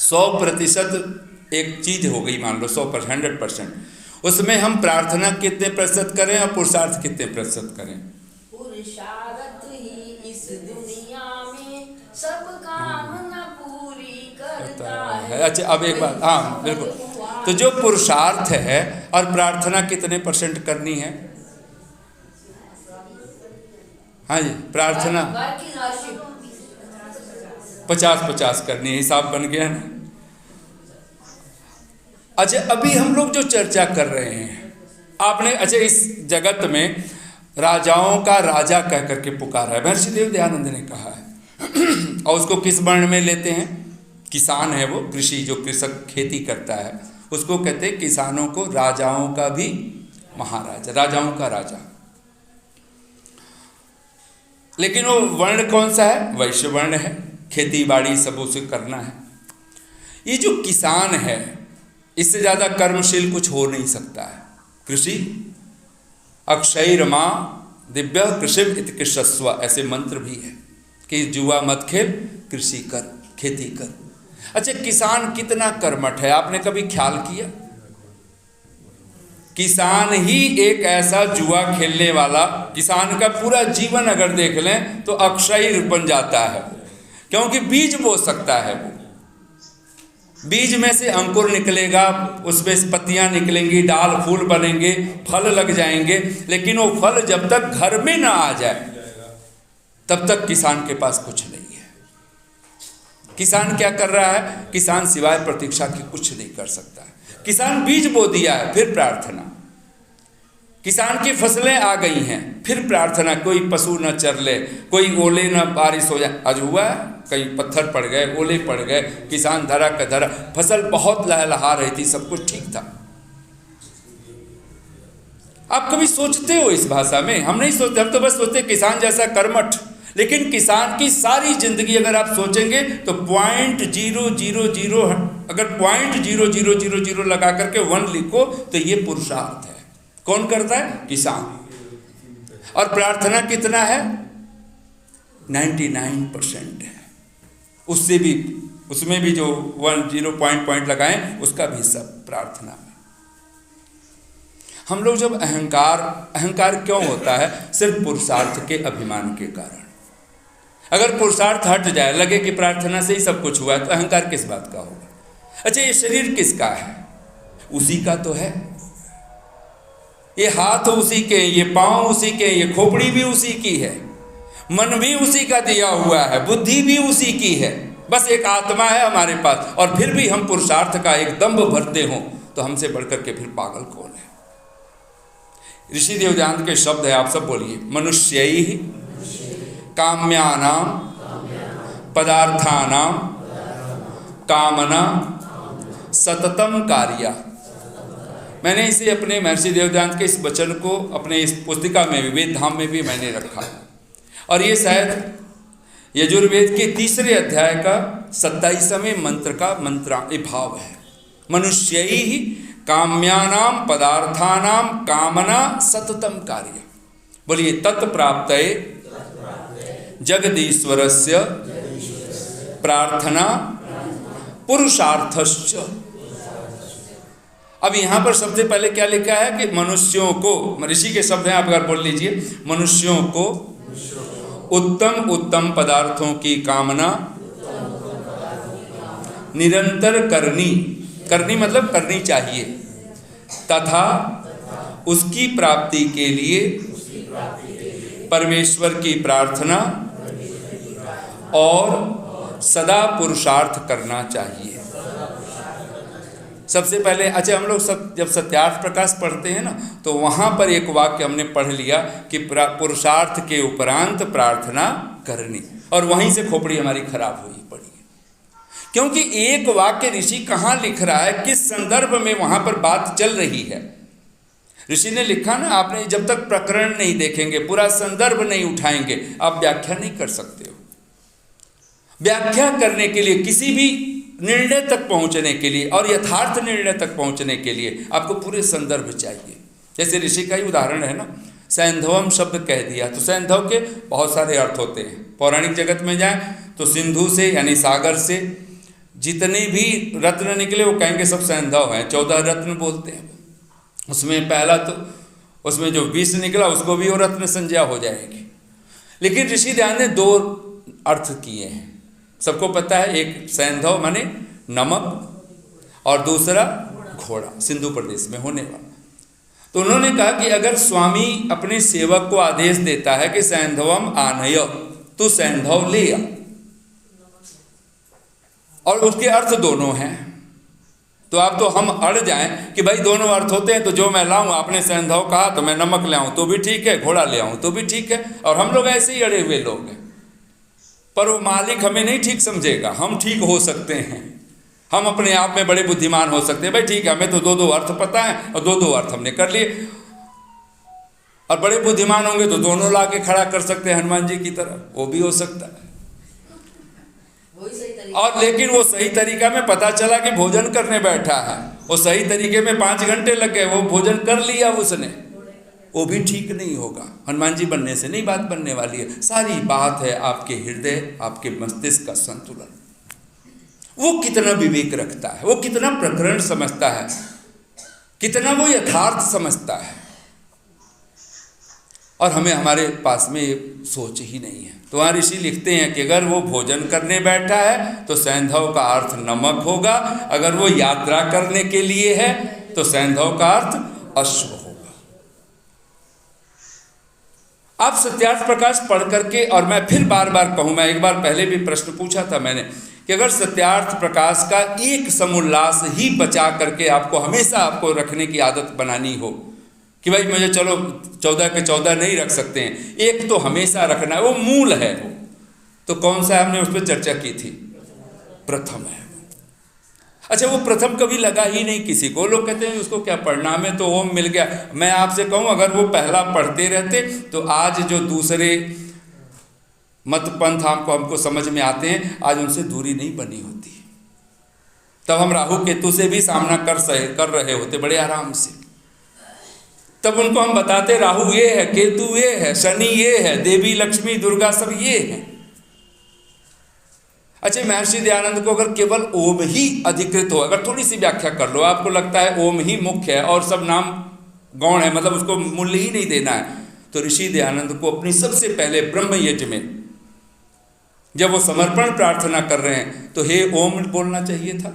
100% एक चीज़ हो गई, मान लो 100%, 100%, उसमें हम प्रार्थना कितने प्रतिशत करें और पुरुषार्थ कितने प्रतिशत करें? पुरुषार्थ ही इस दुनिया में सब कामना पूरी करता है। अच्छा, अब एक बात, हाँ बिल्कुल, तो जो पुरुषार्थ है और प्रार्थना कितने % करनी है? हाँ जी, प्रार्थना 50-50 करनी है, हिसाब बन गया ना। अच्छा, अभी हम लोग जो चर्चा कर रहे हैं, आपने अच्छा इस जगत में राजाओं का राजा कह करके पुकारा है, महर्षि देव दयानंद ने कहा है। और उसको किस वर्ण में लेते हैं? किसान है वो, कृषि जो कृषक खेती करता है उसको कहते हैं किसानों को राजाओं का भी महाराजा, राजाओं का राजा। लेकिन वो वर्ण कौन सा है? वैश्य वर्ण है, खेती बाड़ी सब उसे करना है। ये जो किसान है, इससे ज़्यादा कर्मशील कुछ हो नहीं सकता है। कृषि अक्षयरमा दिव्य कृषिम इति कृषस्व, ऐसे मंत्र भी है कि जुआ मत खेल, कृषि कर, खेती कर। अच्छा, किसान कितना कर्मठ है, आपने कभी ख्याल किया? किसान ही एक ऐसा जुआ खेलने वाला, किसान का पूरा जीवन अगर देख लें तो अक्षय बन जाता है, क्योंकि बीज बो सकता है। वो बीज में से अंकुर निकलेगा, उसमें पत्तियां निकलेंगी, डाल फूल बनेंगे, फल लग जाएंगे, लेकिन वो फल जब तक घर में ना आ जाए तब तक किसान के पास कुछ नहीं है। किसान क्या कर रहा है? किसान सिवाय प्रतीक्षा की कुछ नहीं कर सकता है। किसान बीज बो दिया है, फिर प्रार्थना। किसान की फसलें आ गई हैं, फिर प्रार्थना। कोई पशु न चर ले, कोई ओले न बारिश हो जाए। आज हुआ है, कहीं पत्थर पड़ गए, ओले पड़ गए, किसान धरा का धरा, फसल बहुत लहलहा रही थी, सब कुछ ठीक था। आप कभी सोचते हो इस भाषा में? हम नहीं सोचते, हम तो बस सोचते किसान जैसा कर्मठ। लेकिन किसान की सारी जिंदगी अगर आप सोचेंगे तो 0.000, अगर 0.0000 लगा करके 1 लिखो तो ये पुरुषार्थ है। कौन करता है? किसान। और प्रार्थना कितना है? 99% है। उससे भी, उसमें भी जो 10 पॉइंट लगाएं, उसका भी सब प्रार्थना में। हम लोग जब अहंकार क्यों होता है? सिर्फ पुरुषार्थ के अभिमान के कारण। अगर पुरुषार्थ हट जाए, लगे कि प्रार्थना से ही सब कुछ हुआ है, तो अहंकार किस बात का होगा? अच्छा, ये शरीर किसका है? उसी का तो है। ये हाथ उसी के, ये पांव उसी के, ये खोपड़ी भी उसी की है, मन भी उसी का दिया हुआ है, बुद्धि भी उसी की है। बस एक आत्मा है हमारे पास, और फिर भी हम पुरुषार्थ का एक दंभ भरते हों तो हमसे बढ़कर के फिर पागल कौन है? ऋषि देव दयानंद के शब्द है, आप सब बोलिए। मनुष्यैः काम्यानां पदार्थानां कामना सततम कार्या। मैंने इसे अपने महर्षि देव दयानंद के इस वचन को अपने इस पुस्तिका में भी, वेद धाम में भी मैंने रखा। और ये शायद यजुर्वेद के 3 अध्याय का 27वें मंत्र का मंत्रांग भाव है। मनुष्यैः काम्यानां पदार्थानां कामना सततम कार्य। बोलिए, तत्प्राप्तये जगदीश्वरस्य प्रार्थना पुरुषार्थश्च। अब यहाँ पर सबसे पहले क्या लिखा है कि मनुष्यों को, ऋषि के शब्द हैं, आप अगर बोल लीजिए, मनुष्यों को उत्तम उत्तम पदार्थों की कामना निरंतर करनी मतलब करनी चाहिए, तथा उसकी प्राप्ति के लिए परमेश्वर की प्रार्थना और सदा पुरुषार्थ करना चाहिए। सबसे पहले, अच्छा, हम लोग सब जब सत्यार्थ प्रकाश पढ़ते हैं ना, तो वहाँ पर एक वाक्य हमने पढ़ लिया कि पुरुषार्थ के उपरांत प्रार्थना करनी, और वहीं से खोपड़ी हमारी खराब हुई पड़ी। क्योंकि एक वाक्य ऋषि कहाँ लिख रहा है, किस संदर्भ में वहाँ पर बात चल रही है। ऋषि ने लिखा ना, आपने जब तक प्रकरण नहीं देखेंगे, पूरा संदर्भ नहीं उठाएंगे, आप व्याख्या नहीं कर सकते हो। व्याख्या करने के लिए, किसी भी निर्णय तक पहुंचने के लिए और यथार्थ निर्णय तक पहुंचने के लिए आपको पूरे संदर्भ चाहिए। जैसे ऋषि का ही उदाहरण है ना, सैंधवम शब्द कह दिया तो सैंधव के बहुत सारे अर्थ होते हैं। पौराणिक जगत में जाएं तो सिंधु से यानी सागर से जितने भी रत्न निकले वो कहेंगे सब सैंधव हैं। 14 रत्न बोलते हैं। उसमें पहला तो उसमें जो 20 निकला उसको भी वो रत्न संज्ञा हो जाएगी। लेकिन ऋषि दयानंद ने 2 अर्थ किए हैं। सबको पता है, एक सैंधव माने नमक और दूसरा घोड़ा, सिंधु प्रदेश में होने वाला। तो उन्होंने कहा कि अगर स्वामी अपने सेवक को आदेश देता है कि सैंधवम आनय, तू सैंधव ले आ, और उसके अर्थ दोनों हैं, तो आप तो हम अड़ जाएं कि भाई दोनों अर्थ होते हैं, तो जो मैं लाऊं, आपने सैंधव कहा तो मैं नमक ले आऊं तो भी ठीक है, घोड़ा ले आऊं तो भी ठीक है, और हम लोग ऐसे ही अड़े हुए लोग हैं। पर वो मालिक हमें नहीं ठीक समझेगा। हम ठीक हो सकते हैं, हम अपने आप में बड़े बुद्धिमान हो सकते हैं, भाई ठीक है हमें तो दो अर्थ पता है और दो अर्थ हमने कर लिए, और बड़े बुद्धिमान होंगे तो दोनों ला के खड़ा कर सकते हैं हनुमान जी की तरह, वो भी हो सकता है। और लेकिन वो सही तरीका में पता चला कि भोजन करने बैठा है, वो सही तरीके में 5 घंटे लग गए, वो भोजन कर लिया उसने, वो भी ठीक नहीं होगा। हनुमान जी बनने से नहीं बात बनने वाली है। सारी बात है आपके हृदय, आपके मस्तिष्क का संतुलन। वो कितना विवेक रखता है, वो कितना प्रकरण समझता है, कितना वो यथार्थ समझता है, और हमें हमारे पास में सोच ही नहीं है। तो वहाँ ऋषि लिखते हैं कि अगर वो भोजन करने बैठा है तो सैंधव का अर्थ नमक होगा, अगर वो यात्रा करने के लिए है तो सैंधव का अर्थ अश्व होगा। आप सत्यार्थ प्रकाश पढ़ करके, और मैं फिर बार बार कहूँ, मैं एक बार पहले भी प्रश्न पूछा था मैंने कि अगर सत्यार्थ प्रकाश का एक समुल्लास ही बचा करके आपको हमेशा आपको रखने की आदत बनानी हो कि भाई मुझे चलो 14 के 14 नहीं रख सकते हैं, एक तो हमेशा रखना है, वो मूल है वो, तो कौन सा हमने उस पर चर्चा की थी? प्रथम है। अच्छा, वो प्रथम कभी लगा ही नहीं किसी को। लोग कहते हैं उसको क्या पढ़ना, हमें तो ओम मिल गया। मैं आपसे कहूँ अगर वो पहला पढ़ते रहते तो आज जो दूसरे मत पंथ हमको समझ में आते हैं, आज उनसे दूरी नहीं बनी होती। तब हम राहु केतु से भी सामना कर रहे होते बड़े आराम से। तब उनको हम बताते राहु ये है, केतु ये है, शनि ये है, देवी लक्ष्मी दुर्गा सब ये है। अच्छा, महर्षि दयानंद को अगर केवल ओम ही अधिकृत हो, अगर थोड़ी सी व्याख्या कर लो, आपको लगता है ओम ही मुख्य है और सब नाम गौण है, मतलब उसको मूल्य ही नहीं देना है, तो ऋषि दयानंद को अपनी सबसे पहले ब्रह्म यज्ञ में जब वो समर्पण प्रार्थना कर रहे हैं तो हे ओम बोलना चाहिए था।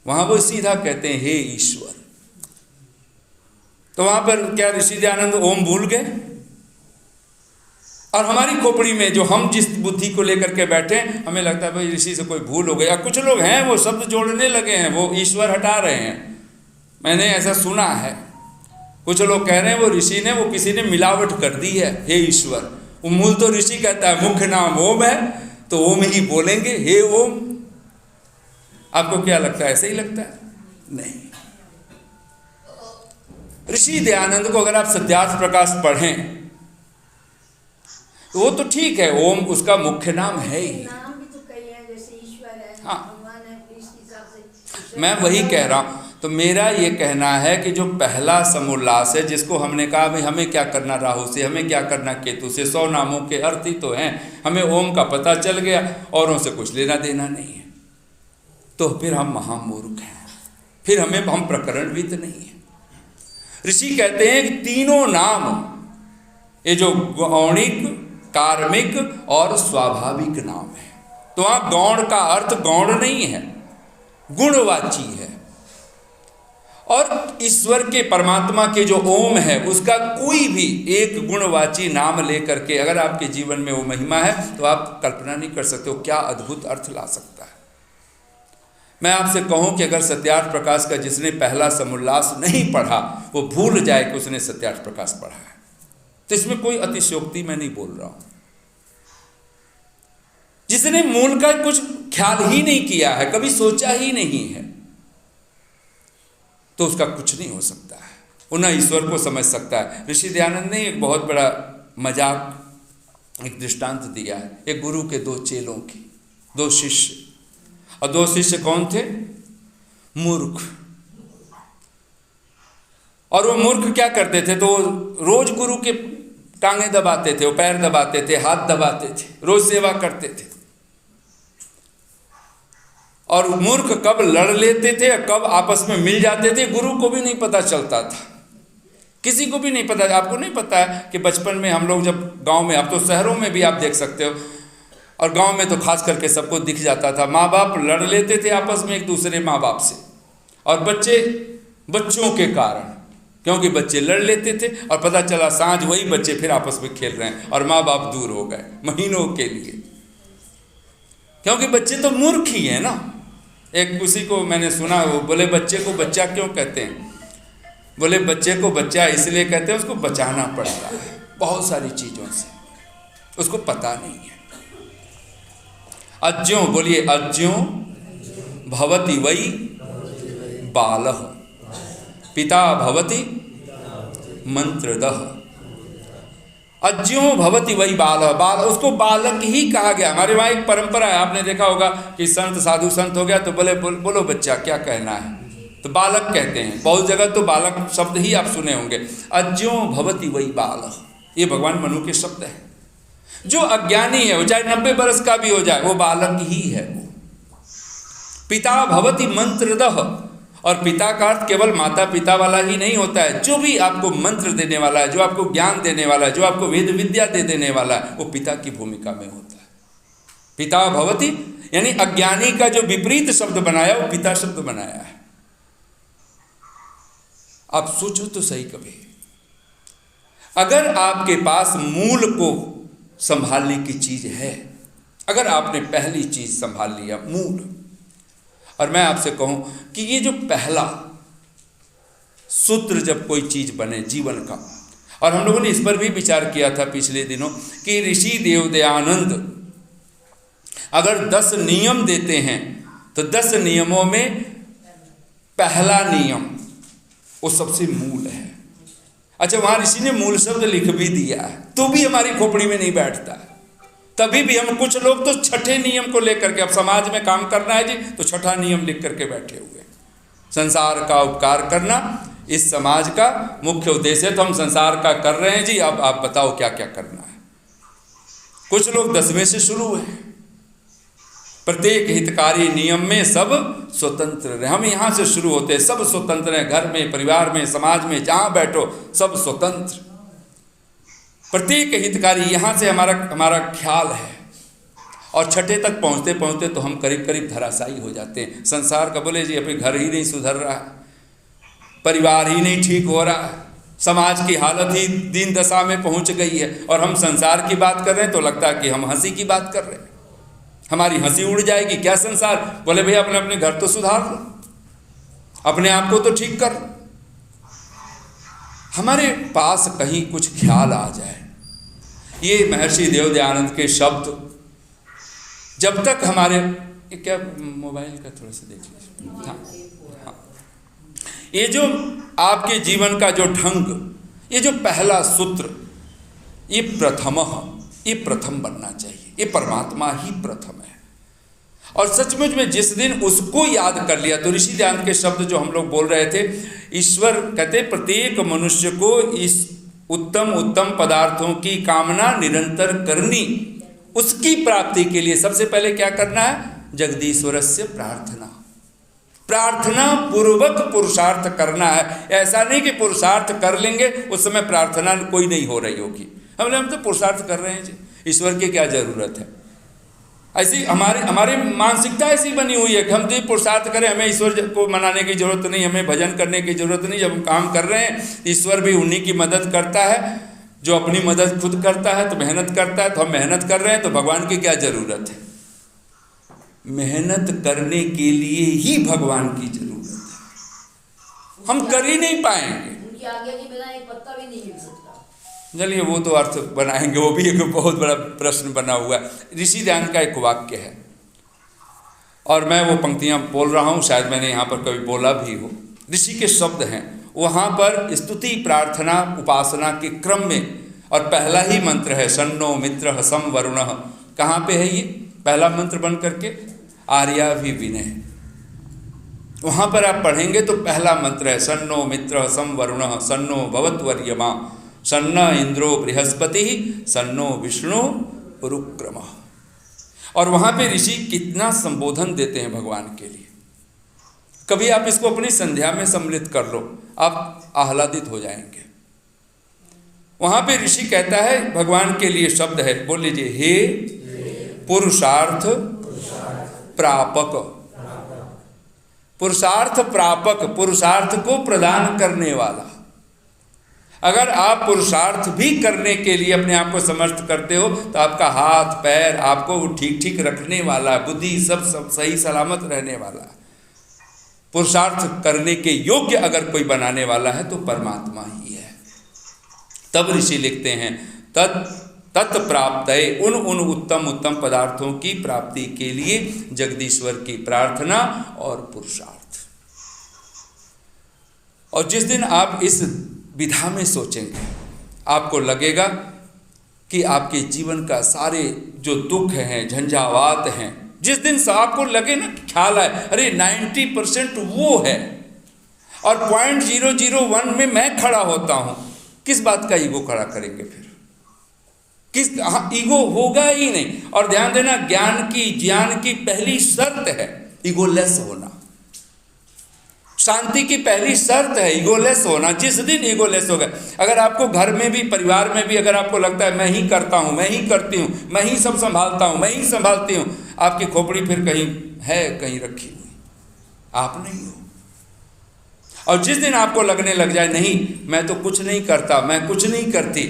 वहां वो सीधा कहते हैं हे ईश्वर। तो वहां पर क्या ऋषि दयानंद ओम भूल गए? और हमारी खोपड़ी में जो हम जिस बुद्धि को लेकर के बैठे, हमें लगता है भाई ऋषि से कोई भूल हो गई। या कुछ लोग हैं वो शब्द जोड़ने लगे हैं, वो ईश्वर हटा रहे हैं। मैंने ऐसा सुना है, कुछ लोग कह रहे हैं वो ऋषि ने, वो किसी ने मिलावट कर दी है हे ईश्वर। वो मूल तो ऋषि कहता है, मुख्य नाम ओम है तो ओम ही बोलेंगे हे ओम। आपको क्या लगता है, ऐसे ही लगता है? नहीं। ऋषि दयानंद को अगर आप सत्यार्थ प्रकाश पढ़ें तो वो तो ठीक है, ओम उसका मुख्य नाम है ही। नाम भी तो कई है, जैसे ईश्वर है, हाँ, भगवान है, इस हिसाब से मैं वही कह रहा हूँ। तो मेरा ये कहना है कि जो पहला समुल्लास है, जिसको हमने कहा भाई हमें क्या करना राहु से, हमें क्या करना केतु से, 100 नामों के अर्थ ही तो हैं, हमें ओम का पता चल गया, औरों से कुछ लेना देना नहीं है, तो फिर हम महामूर्ख हैं, फिर हम प्रकरणविद नहीं है। ऋषि कहते हैं कि तीनों नाम, ये जो गौणिक, कार्मिक और स्वाभाविक नाम है, तो वहाँ गौण का अर्थ गौण नहीं है, गुणवाची है। और ईश्वर के, परमात्मा के जो ओम है, उसका कोई भी एक गुणवाची नाम लेकर के अगर आपके जीवन में वो महिमा है तो आप कल्पना नहीं कर सकते हो क्या अद्भुत अर्थ ला सकता है। मैं आपसे कहूं कि अगर सत्यार्थ प्रकाश का जिसने पहला समुल्लास नहीं पढ़ा वो भूल जाए कि उसने सत्यार्थ प्रकाश पढ़ा है, तो इसमें कोई अतिशयोक्ति मैं नहीं बोल रहा हूं। जिसने मूल का कुछ ख्याल ही नहीं किया है, कभी सोचा ही नहीं है, तो उसका कुछ नहीं हो सकता है, वो ना ईश्वर को समझ सकता है। ऋषि दयानंद ने एक बहुत बड़ा मजाक, एक दृष्टांत दिया है। एक गुरु के 2 चेलों की, 2 शिष्य, और 2 शिष्य कौन थे? मूर्ख। और वो मूर्ख क्या करते थे, तो रोज गुरु के टांगे दबाते थे, वो पैर दबाते थे, हाथ दबाते थे, रोज सेवा करते थे। और मूर्ख कब लड़ लेते थे, कब आपस में मिल जाते थे, गुरु को भी नहीं पता चलता था, किसी को भी नहीं पता। आपको नहीं पता है कि बचपन में हम लोग जब गांव में, अब तो शहरों में भी आप देख सकते हो, और गांव में तो खास करके सबको दिख जाता था, माँ बाप लड़ लेते थे आपस में एक दूसरे माँ बाप से, और बच्चे बच्चों के कारण क्योंकि बच्चे लड़ लेते थे और पता चला सांझ वही बच्चे फिर आपस में खेल रहे हैं और माँ बाप दूर हो गए महीनों के लिए, क्योंकि बच्चे तो मूर्ख ही हैं ना। एक किसी को मैंने सुना, वो बोले बच्चे को बच्चा क्यों कहते हैं? बोले बच्चे को बच्चा इसलिए कहते हैं उसको बचाना पड़ता है बहुत सारी चीज़ों से, उसको पता नहीं है। अज्यों, बोलिए अज्यों भवति वै बालः पिता भवति मंत्रदः। अज्यों भवति वही बाल, उसको बालक ही कहा गया। हमारे वहाँ एक परंपरा है, आपने देखा होगा कि संत साधु संत हो गया तो बोलो बच्चा क्या कहना है, तो बालक कहते हैं। बहुत जगह तो बालक शब्द ही आप सुने होंगे। अज्यों भवति वही बाल, ये भगवान मनु के शब्द है। जो अज्ञानी है वो चाहे 90 वर्ष का भी हो जाए वो बालक ही है वो। पिता भवति मंत्रदः, और पिता का अर्थ केवल माता पिता वाला ही नहीं होता है, जो भी आपको मंत्र देने वाला है, जो आपको ज्ञान देने वाला है, जो आपको वेद विद्या दे देने वाला है, वो पिता की भूमिका में होता है। पिता भवति यानी अज्ञानी का जो विपरीत शब्द बनाया वो पिता शब्द बनाया है। आप सोचो तो सही, कभी अगर आपके पास मूल को संभालने की चीज है, अगर आपने पहली चीज संभाल लिया मूल, और मैं आपसे कहूं कि ये जो पहला सूत्र जब कोई चीज बने जीवन का, और हम लोगों ने इस पर भी विचार किया था पिछले दिनों कि ऋषि देवदयानंद अगर 10 नियम देते हैं तो 10 नियमों में पहला नियम वो सबसे मूल है। अच्छा, वहां ऋषि ने मूल शब्द लिख भी दिया है तो भी हमारी खोपड़ी में नहीं बैठता है। तभी भी हम कुछ लोग तो छठे नियम को लेकर के, अब समाज में काम करना है जी तो छठा नियम लिख करके बैठे हुए। संसार का उपकार करना इस समाज का मुख्य उद्देश्य है, तो हम संसार का कर रहे हैं जी, अब आप बताओ क्या क्या करना है। कुछ लोग 10वें से शुरू हैं, प्रत्येक हितकारी नियम में सब स्वतंत्र रहे। हम यहाँ से शुरू होते हैं, सब स्वतंत्र हैं, घर में, परिवार में, समाज में, जहाँ बैठो सब स्वतंत्र, प्रत्येक हितकारी, यहाँ से हमारा ख्याल है। और छठे तक पहुँचते पहुँचते तो हम करीब करीब धराशायी हो जाते हैं। संसार का बोले जी, अपने घर ही नहीं सुधर रहा है, परिवार ही नहीं ठीक हो रहा है, समाज की हालत ही दीन दशा में पहुँच गई है, और हम संसार की बात कर रहे हैं तो लगता है कि हम हंसी की बात कर रहे हैं, हमारी हंसी उड़ जाएगी। क्या संसार? बोले भैया अपने अपने घर तो सुधार लो, अपने आप को तो ठीक कर लो। हमारे पास कहीं कुछ ख्याल आ जाए, ये महर्षि देवदयानंद के शब्द जब तक हमारे, क्या मोबाइल का थोड़ा सा देख लीजिए, हाँ, ये जो आपके जीवन का जो ढंग, ये जो पहला सूत्र, ये प्रथम बनना चाहिए। ये परमात्मा ही प्रथम है। और सचमुच में जिस दिन उसको याद कर लिया, तो ऋषि दयानंद के शब्द जो हम लोग बोल रहे थे, ईश्वर कहते प्रत्येक मनुष्य को इस उत्तम उत्तम पदार्थों की कामना निरंतर करनी, उसकी प्राप्ति के लिए सबसे पहले क्या करना है? जगदीश्वरस्य प्रार्थना, प्रार्थना पूर्वक पुरुषार्थ करना है। ऐसा नहीं कि पुरुषार्थ कर लेंगे उस समय प्रार्थना कोई नहीं हो रही होगी। हम तो पुरुषार्थ कर रहे हैं जी, ईश्वर की क्या जरूरत है? ऐसी हमारी मानसिकता ऐसी बनी हुई है कि हम तो पुरुषार्थ करें, हमें ईश्वर को मनाने की जरूरत नहीं, हमें भजन करने की जरूरत नहीं। जब हम काम कर रहे हैं ईश्वर भी उन्हीं की मदद करता है, जो अपनी मदद खुद करता है, तो मेहनत करता है, तो हम मेहनत कर रहे हैं, तो भगवान की क्या जरूरत है? मेहनत करने के लिए ही भगवान की जरूरत है, हम कर ही नहीं पाएंगे। उनकी आज्ञा के बिना एक पत्ता भी नहीं हिल सकता। चलिए वो तो अर्थ बनाएंगे, वो भी एक बहुत बड़ा प्रश्न बना हुआ है। ऋषि दयानंद का एक वाक्य है, और मैं वो पंक्तियां बोल रहा हूँ, शायद मैंने यहाँ पर कभी बोला भी हो। ऋषि के शब्द हैं, वहाँ पर स्तुति प्रार्थना उपासना के क्रम में, और पहला ही मंत्र है सन्नो मित्रः सम वरुणः। कहाँ पे है ये पहला मंत्र बन करके? आर्याभिविनय। वहाँ पर आप पढ़ेंगे तो पहला मंत्र है सन्नो मित्रः सम वरुणः सन्नो भवत्वर्यमा सन्न इंद्रो बृहस्पति सन्नो विष्णु रुक्रमः। और वहाँ पे ऋषि कितना संबोधन देते हैं भगवान के लिए। कभी आप इसको अपनी संध्या में सम्मिलित कर लो, आप आह्लादित हो जाएंगे। वहाँ पे ऋषि कहता है, भगवान के लिए शब्द है, बोल लीजिए, हे पुरुषार्थ प्रापक। पुरुषार्थ प्रापक, पुरुषार्थ को प्रदान करने वाला। अगर आप पुरुषार्थ भी करने के लिए अपने आप को समर्थ करते हो तो आपका हाथ पैर आपको ठीक ठीक रखने वाला, बुद्धि सब सही सलामत रहने वाला, पुरुषार्थ करने के योग्य अगर कोई बनाने वाला है तो परमात्मा ही है। तब ऋषि लिखते हैं तत्प्राप्त उन उत्तम उत्तम पदार्थों की प्राप्ति के लिए जगदीश्वर की प्रार्थना और पुरुषार्थ। और जिस दिन आप इस विधा में सोचेंगे आपको लगेगा कि आपके जीवन का सारे जो दुख हैं, झंझावात हैं, जिस दिन से आपको लगे ना, ख्याल आए अरे 90% वो है और 0.001 में मैं खड़ा होता हूं, किस बात का ईगो खड़ा करेंगे फिर? ईगो होगा ही नहीं। और ध्यान देना, ज्ञान की पहली शर्त है ईगोलेस होना। शांति की पहली शर्त है ईगोलेस होना। जिस दिन ईगोलेस होगा, अगर आपको घर में भी परिवार में भी अगर आपको लगता है मैं ही करता हूं, मैं ही करती हूं, मैं ही सब संभालता हूं, मैं ही संभालती हूं, आपकी खोपड़ी फिर कहीं है, कहीं रखी हुई, आप नहीं हो। और जिस दिन आपको लगने लग जाए नहीं मैं तो कुछ नहीं करता, मैं कुछ नहीं करती,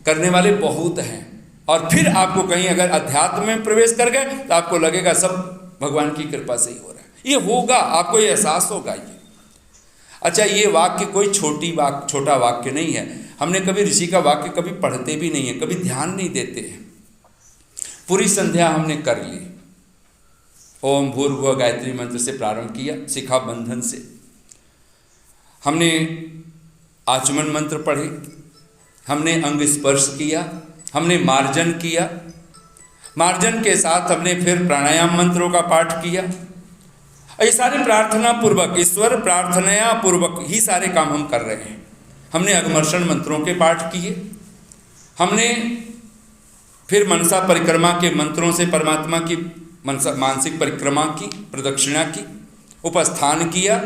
करने वाले बहुत हैं, और फिर आपको कहीं अगर अध्यात्म में प्रवेश कर गए तो आपको लगेगा सब भगवान की कृपा से ही हो रहा है। ये होगा, आपको ये एहसास होगा। ये अच्छा, ये वाक्य कोई छोटा वाक्य नहीं है। हमने कभी ऋषि का वाक्य कभी पढ़ते भी नहीं है, कभी ध्यान नहीं देते हैं। पूरी संध्या हमने कर ली, ओम भूर्भुवः गायत्री मंत्र से प्रारंभ किया, शिखा बंधन से हमने आचमन मंत्र पढ़े, हमने अंग स्पर्श किया, हमने मार्जन किया, मार्जन के साथ हमने फिर प्राणायाम मंत्रों का पाठ किया। ये सारे प्रार्थना पूर्वक, ईश्वर प्रार्थना पूर्वक ही सारे काम हम कर रहे हैं। हमने अगमर्षण मंत्रों के पाठ किए, हमने फिर मनसा परिक्रमा के मंत्रों से परमात्मा की मानसिक परिक्रमा की, प्रदक्षिणा की, उपस्थान किया।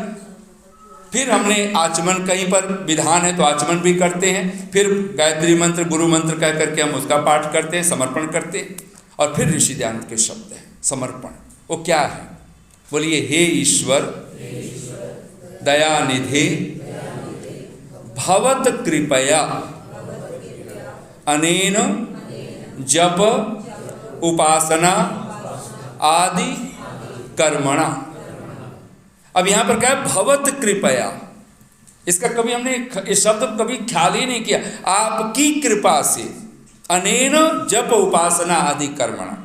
फिर हमने आचमन, कहीं पर विधान है तो आचमन भी करते हैं, फिर गायत्री मंत्र गुरु मंत्र कह करके हम उसका पाठ करते हैं, समर्पण करते हैं। और फिर ऋषि दयानंद के शब्द हैं समर्पण। वो क्या है? बोलिए, हे ईश्वर दयानिधे भवत कृपया अनेन जप उपासना आदि कर्मणा। अब यहां पर क्या है? भवत कृपया। इसका कभी हमने इस शब्द कभी ख्याल ही नहीं किया। आपकी कृपा से, अनेन जप उपासना आदि कर्मणा,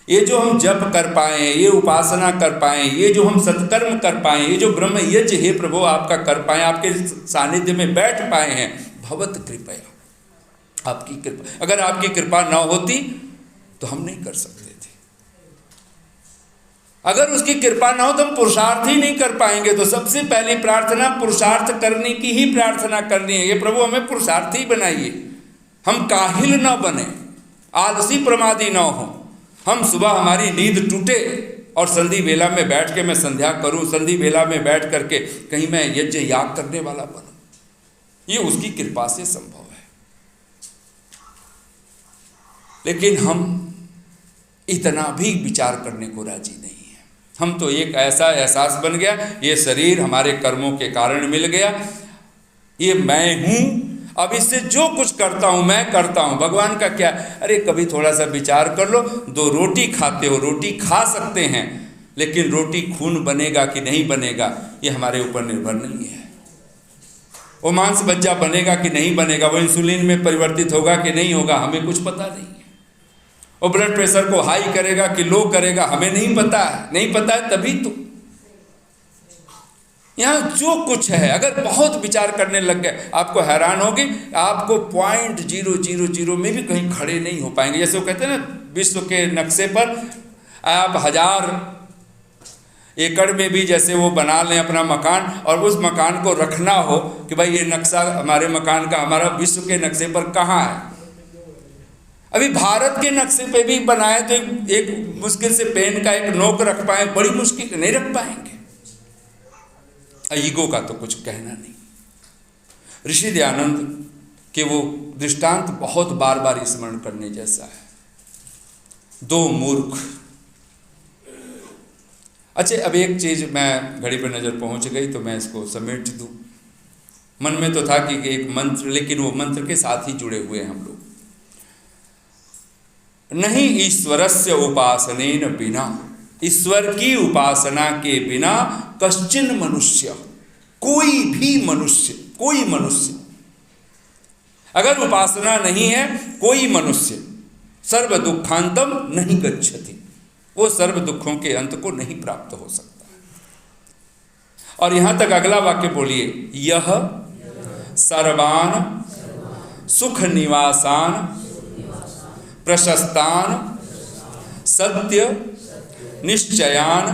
ये जो हम जप कर पाए, ये उपासना कर पाए, ये जो हम सत्कर्म कर पाए, ये जो ब्रह्म यज्ञ हे प्रभु आपका कर पाए, आपके सानिध्य में बैठ पाए हैं, भवत कृपया, आपकी कृपा। अगर आपकी कृपा न होती तो हम नहीं कर सकते थे। अगर उसकी कृपा ना हो तो हम पुरुषार्थ ही नहीं कर पाएंगे। तो सबसे पहली प्रार्थना पुरुषार्थ करने की ही प्रार्थना करनी है। ये प्रभु हमें पुरुषार्थी बनाइए, हम काहिल न बने, आलसी प्रमादी न हो। हम सुबह हमारी नींद टूटे और संधि वेला में बैठ के मैं संध्या करूं, संधि वेला में बैठ करके कहीं मैं यज्ञ याग करने वाला बनूं, ये उसकी कृपा से संभव है। लेकिन हम इतना भी विचार करने को राजी नहीं है। हम तो एक ऐसा एहसास बन गया, ये शरीर हमारे कर्मों के कारण मिल गया, ये मैं हूं, अब इससे जो कुछ करता हूं मैं करता हूं। भगवान का क्या? अरे कभी थोड़ा सा विचार कर लो, 2 रोटी खाते हो, रोटी खा सकते हैं, लेकिन रोटी खून बनेगा कि नहीं बनेगा ये हमारे ऊपर निर्भर नहीं है। वो मांस बज्जा बनेगा कि नहीं बनेगा, वो इंसुलिन में परिवर्तित होगा कि नहीं होगा, हमें कुछ पता नहीं है। वो ब्लड प्रेशर को हाई करेगा कि लो करेगा, हमें नहीं पता है। नहीं पता है तभी तो यहाँ जो कुछ है, अगर बहुत विचार करने लग गए आपको हैरान होगी, आपको 0.000 में भी कहीं खड़े नहीं हो पाएंगे। जैसे वो कहते हैं ना, विश्व के नक्शे पर आप 1000 एकड़ में भी जैसे वो बना लें अपना मकान, और उस मकान को रखना हो कि भाई ये नक्शा हमारे मकान का, हमारा विश्व के नक्शे पर कहाँ है। अभी भारत के नक्शे पे भी बनाए तो एक मुश्किल से पेन का एक नोक रख पाए, बड़ी मुश्किल, नहीं रख पाएंगे। ईगो का तो कुछ कहना नहीं। ऋषि दयानंद के वो दृष्टांत बहुत बार बार स्मरण करने जैसा है। 2 मूर्ख। अच्छा, अब एक चीज, मैं घड़ी पर नजर पहुंच गई तो मैं इसको समेट दूं। मन में तो था कि एक मंत्र, लेकिन वो मंत्र के साथ ही जुड़े हुए हैं हम लोग। नहीं ईश्वरस्य उपासनेन बिना, ईश्वर की उपासना के बिना कश्चिन मनुष्य, कोई भी मनुष्य, कोई मनुष्य, अगर उपासना नहीं है कोई मनुष्य सर्व दुखांतम नहीं गच्छति, वो सर्व दुखों के अंत को नहीं प्राप्त हो सकता। और यहां तक अगला वाक्य बोलिए, यह सर्वान सुख निवासान प्रशस्तान सत्य निश्चयान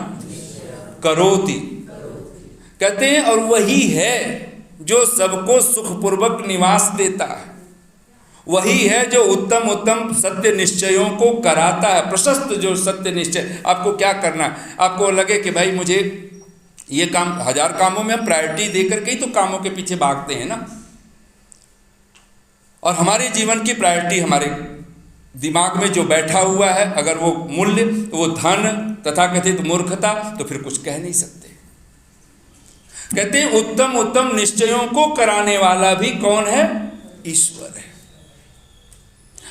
करोति। कहते हैं और वही है जो सबको सुखपूर्वक निवास देता है, वही है जो उत्तम उत्तम सत्य निश्चयों को कराता है। प्रशस्त जो सत्य निश्चय, आपको क्या करना है, आपको लगे कि भाई मुझे ये काम, 1000 कामों में हम प्रायोरिटी देकर के ही तो कामों के पीछे भागते हैं ना। और हमारे जीवन की प्रायोरिटी हमारे दिमाग में जो बैठा हुआ है, अगर वो मूल्य, वो धन, तथाकथित मूर्खता, तो फिर कुछ कह नहीं सकते। कहते हैं उत्तम उत्तम निश्चयों को कराने वाला भी कौन है? ईश्वर है।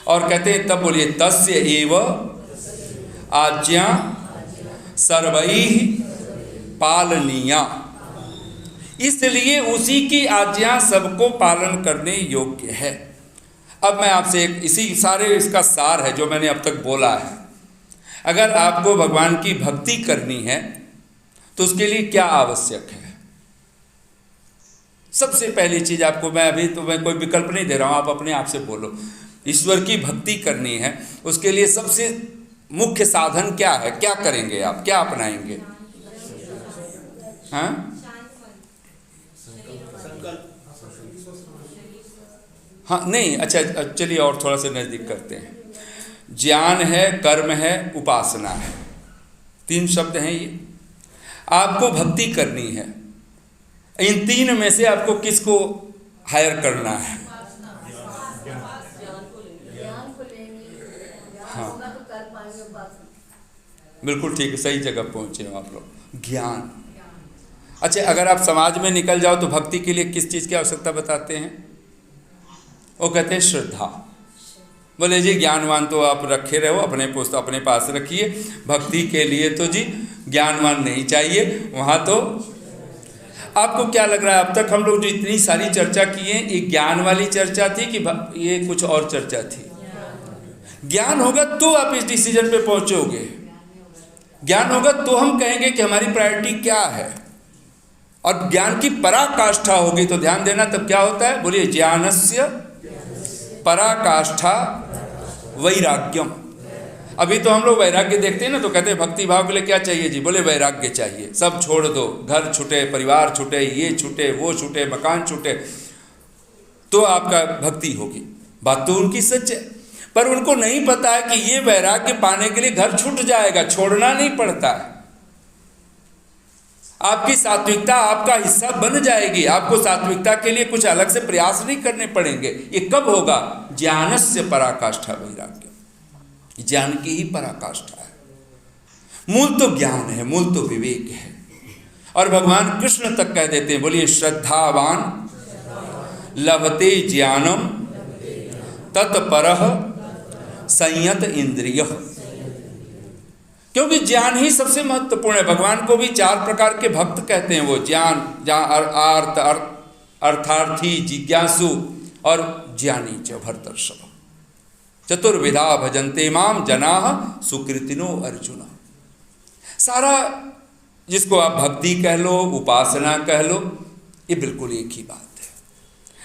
और कहते हैं तब बोलिए, तस्य एव आज्ञा सर्वैः पालनीया, इसलिए उसी की आज्ञा सबको पालन करने योग्य है। अब मैं आपसे एक, इसी सारे इसका सार है जो मैंने अब तक बोला है। अगर आपको भगवान की भक्ति करनी है तो उसके लिए क्या आवश्यक है? सबसे पहली चीज आपको, मैं अभी तो मैं कोई विकल्प नहीं दे रहा हूं, आप अपने आप से बोलो। ईश्वर की भक्ति करनी है, उसके लिए सबसे मुख्य साधन क्या है? क्या करेंगे आप, क्या अपनाएंगे? हाँ, हाँ नहीं, अच्छा चलिए और थोड़ा सा नजदीक करते हैं। ज्ञान है, कर्म है, उपासना है, 3 शब्द हैं ये। आपको भक्ति करनी है, इन 3 में से आपको किसको हायर करना है? हाँ बिल्कुल ठीक है, सही जगह पहुंचे हो आप लोग। ज्ञान। अच्छा, अगर आप समाज में निकल जाओ तो भक्ति के लिए किस चीज़ की आवश्यकता बताते हैं? वो कहते हैं श्रद्धा। बोले जी ज्ञानवान तो आप रखे रहो, अपने पास रखिए, भक्ति के लिए तो जी ज्ञानवान नहीं चाहिए। वहाँ तो आपको क्या लग रहा है, अब तक हम लोग जो इतनी सारी चर्चा किए, ये ज्ञान वाली चर्चा थी कि ये कुछ और चर्चा थी? ज्ञान होगा तो आप इस डिसीजन पे पहुंचोगे, ज्ञान होगा तो हम कहेंगे कि हमारी प्रायोरिटी क्या है। और ज्ञान की पराकाष्ठा होगी तो ध्यान देना, तब क्या होता है? बोलिए, ज्ञानस्य पराकाष्ठा वैराग्यम। अभी तो हम लोग वैराग्य देखते हैं ना, तो कहते हैं भक्ति भाव के लिए क्या चाहिए जी? बोले वैराग्य चाहिए, सब छोड़ दो, घर छूटे, परिवार छूटे, ये छूटे, वो छूटे, मकान छूटे, तो आपका भक्ति होगी। बात तो उनकी सच है, पर उनको नहीं पता है कि ये वैराग्य पाने के लिए घर छूट जाएगा, छोड़ना नहीं पड़ता है। आपकी सात्विकता आपका हिस्सा बन जाएगी, आपको सात्विकता के लिए कुछ अलग से प्रयास नहीं करने पड़ेंगे। ये कब होगा? ज्ञानस्य पराकाष्ठा वैराग्य, ज्ञान की ही पराकाष्ठा है। मूल तो ज्ञान है, मूल तो विवेक है। और भगवान कृष्ण तक कह देते हैं, बोलिए, श्रद्धावान लभते ज्ञानम तत्परः संयत इंद्रिय। क्योंकि ज्ञान ही सबसे महत्वपूर्ण है। भगवान को भी 4 प्रकार के भक्त कहते हैं। वो ज्ञान, अर्थार्थी, जिज्ञासु और ज्ञानी च भरतर्षभ। चतुर्विधा भजन्ते माम जनाः सुकृतिनो अर्जुन। सारा जिसको आप भक्ति कह लो, उपासना कह लो, ये बिल्कुल एक ही बात है।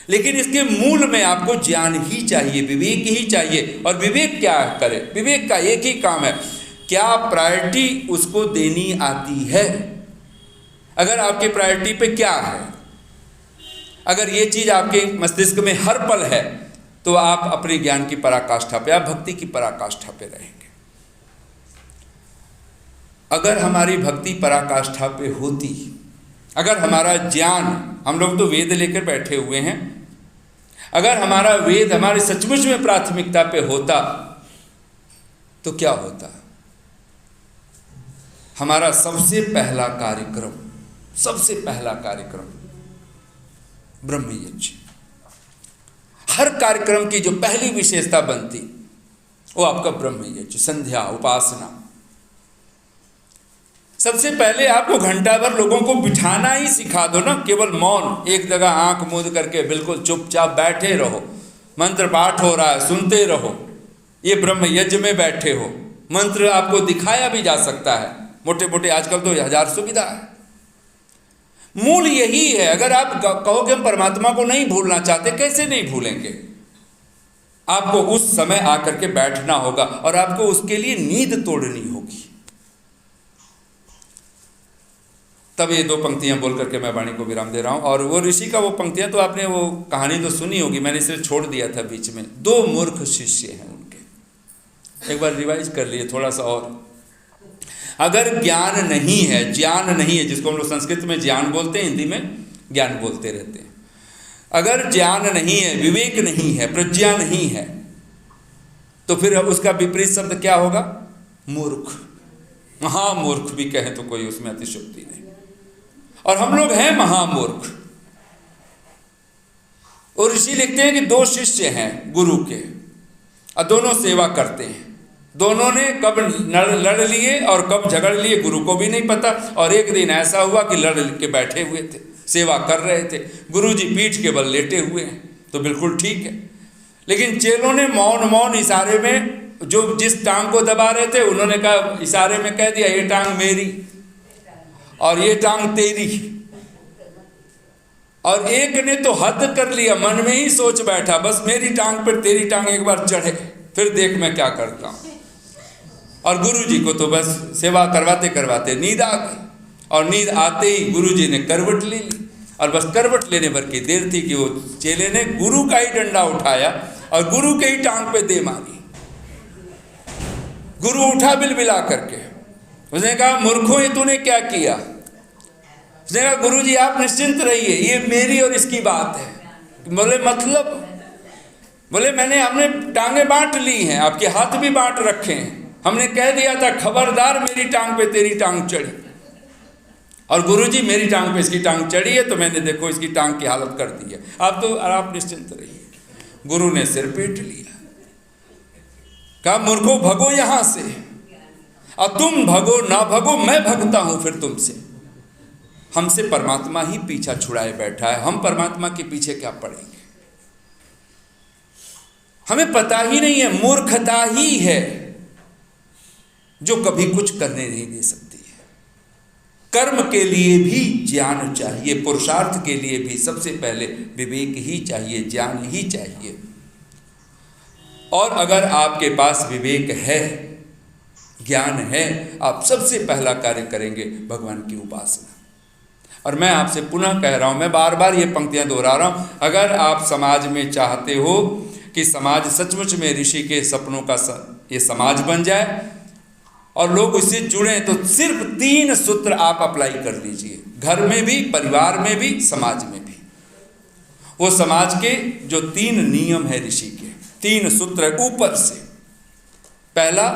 लेकिन इसके मूल में आपको ज्ञान ही चाहिए, विवेक ही चाहिए। और विवेक क्या करे? विवेक का एक ही काम है, क्या प्रायोरिटी उसको देनी आती है। अगर आपके प्रायोरिटी पे क्या है, अगर ये चीज आपके मस्तिष्क में हर पल है, तो आप अपने ज्ञान की पराकाष्ठा पे, आप भक्ति की पराकाष्ठा पे रहेंगे। अगर हमारी भक्ति पराकाष्ठा पे होती, अगर हमारा ज्ञान, हम लोग तो वेद लेकर बैठे हुए हैं, अगर हमारा वेद हमारे सचमुच में प्राथमिकता पे होता तो क्या होता? हमारा सबसे पहला कार्यक्रम ब्रह्म यज्ञ। हर कार्यक्रम की जो पहली विशेषता बनती वो आपका ब्रह्म यज्ञ, संध्या, उपासना। सबसे पहले आपको घंटा भर लोगों को बिठाना ही सिखा दो ना, केवल मौन, एक जगह आंख मूंद करके बिल्कुल चुपचाप बैठे रहो, मंत्र पाठ हो रहा है सुनते रहो, ये ब्रह्म यज्ञ में बैठे हो। मंत्र आपको दिखाया भी जा सकता है, मोटे मोटे आजकल तो 1000 सुविधा है। मूल यही है। अगर आप कहोगे हम परमात्मा को नहीं भूलना चाहते, कैसे नहीं भूलेंगे? आपको उस समय आकर के बैठना होगा और आपको उसके लिए नींद तोड़नी होगी। तब ये 2 पंक्तियां बोल करके मैं वाणी को विराम दे रहा हूं। और वो ऋषि का वो पंक्तियां तो आपने वो कहानी तो सुनी होगी, मैंने इसे छोड़ दिया था बीच में। 2 मूर्ख शिष्य हैं उनके, एक बार रिवाइज कर लिए थोड़ा सा। और अगर ज्ञान नहीं है, ज्ञान नहीं है, जिसको हम लोग संस्कृत में ज्ञान बोलते हैं, हिंदी में ज्ञान बोलते रहते हैं। अगर ज्ञान नहीं है, विवेक नहीं है, प्रज्ञा नहीं है, तो फिर उसका विपरीत शब्द क्या होगा? मूर्ख। महामूर्ख भी कहें तो कोई उसमें अतिशयोक्ति नहीं। और हम लोग हैं महामूर्ख। और ऋषि लिखते हैं कि 2 शिष्य हैं गुरु के और दोनों सेवा करते हैं। दोनों ने कब लड़ लिए और कब झगड़ लिए गुरु को भी नहीं पता। और एक दिन ऐसा हुआ कि लड़ के बैठे हुए थे, सेवा कर रहे थे, गुरु जी पीठ के बल लेटे हुए हैं, तो बिल्कुल ठीक है। लेकिन चेलों ने मौन इशारे में, जो जिस टांग को दबा रहे थे उन्होंने कहा, इशारे में कह दिया, ये टांग मेरी और ये टांग तेरी। और एक ने तो हद कर लिया, मन में ही सोच बैठा, बस मेरी टांग पर तेरी टांग एक बार चढ़े, फिर देख मैं क्या करता हूं। और गुरु जी को तो बस सेवा करवाते करवाते नींद आ गई। और नींद आते ही गुरु जी ने करवट ले ली। और बस करवट लेने भर की देर थी कि वो चेले ने गुरु का ही डंडा उठाया और गुरु के ही टांग पे दे मारी। गुरु उठा बिलबिला करके, उसने कहा, मूर्खों ये तूने क्या किया? उसने कहा, गुरु जी आप निश्चिंत रहिए, ये मेरी और इसकी बात है। बोले मतलब? बोले हमने टांगे बांट ली हैं, आपके हाथ भी बांट रखे हैं। हमने कह दिया था खबरदार मेरी टांग पे तेरी टांग चढ़ी, और गुरुजी मेरी टांग पे इसकी टांग चढ़ी है, तो मैंने देखो इसकी टांग की हालत कर दी है। आप निश्चिंत रहिए। गुरु ने सिर पीट लिया, कहा, मूर्खों भगो यहां से, और तुम भगो ना भगो मैं भगता हूं फिर तुमसे। हमसे परमात्मा ही पीछा छुड़ाए बैठा है, हम परमात्मा के पीछे क्या पड़ेंगे? हमें पता ही नहीं है, मूर्खता ही है जो कभी कुछ करने नहीं दे सकती है। कर्म के लिए भी ज्ञान चाहिए, पुरुषार्थ के लिए भी सबसे पहले विवेक ही चाहिए, ज्ञान ही चाहिए। और अगर आपके पास विवेक है, ज्ञान है, आप सबसे पहला कार्य करेंगे भगवान की उपासना। और मैं आपसे पुनः कह रहा हूं, मैं बार बार ये पंक्तियां दोहरा रहा हूं, अगर आप समाज में चाहते हो कि समाज सचमुच में ऋषि के सपनों का ये समाज बन जाए और लोग उससे जुड़े, तो सिर्फ 3 सूत्र आप अप्लाई कर लीजिए, घर में भी, परिवार में भी, समाज में भी। वो समाज के जो 3 नियम है ऋषि के, 3 सूत्र है ऊपर से। पहला,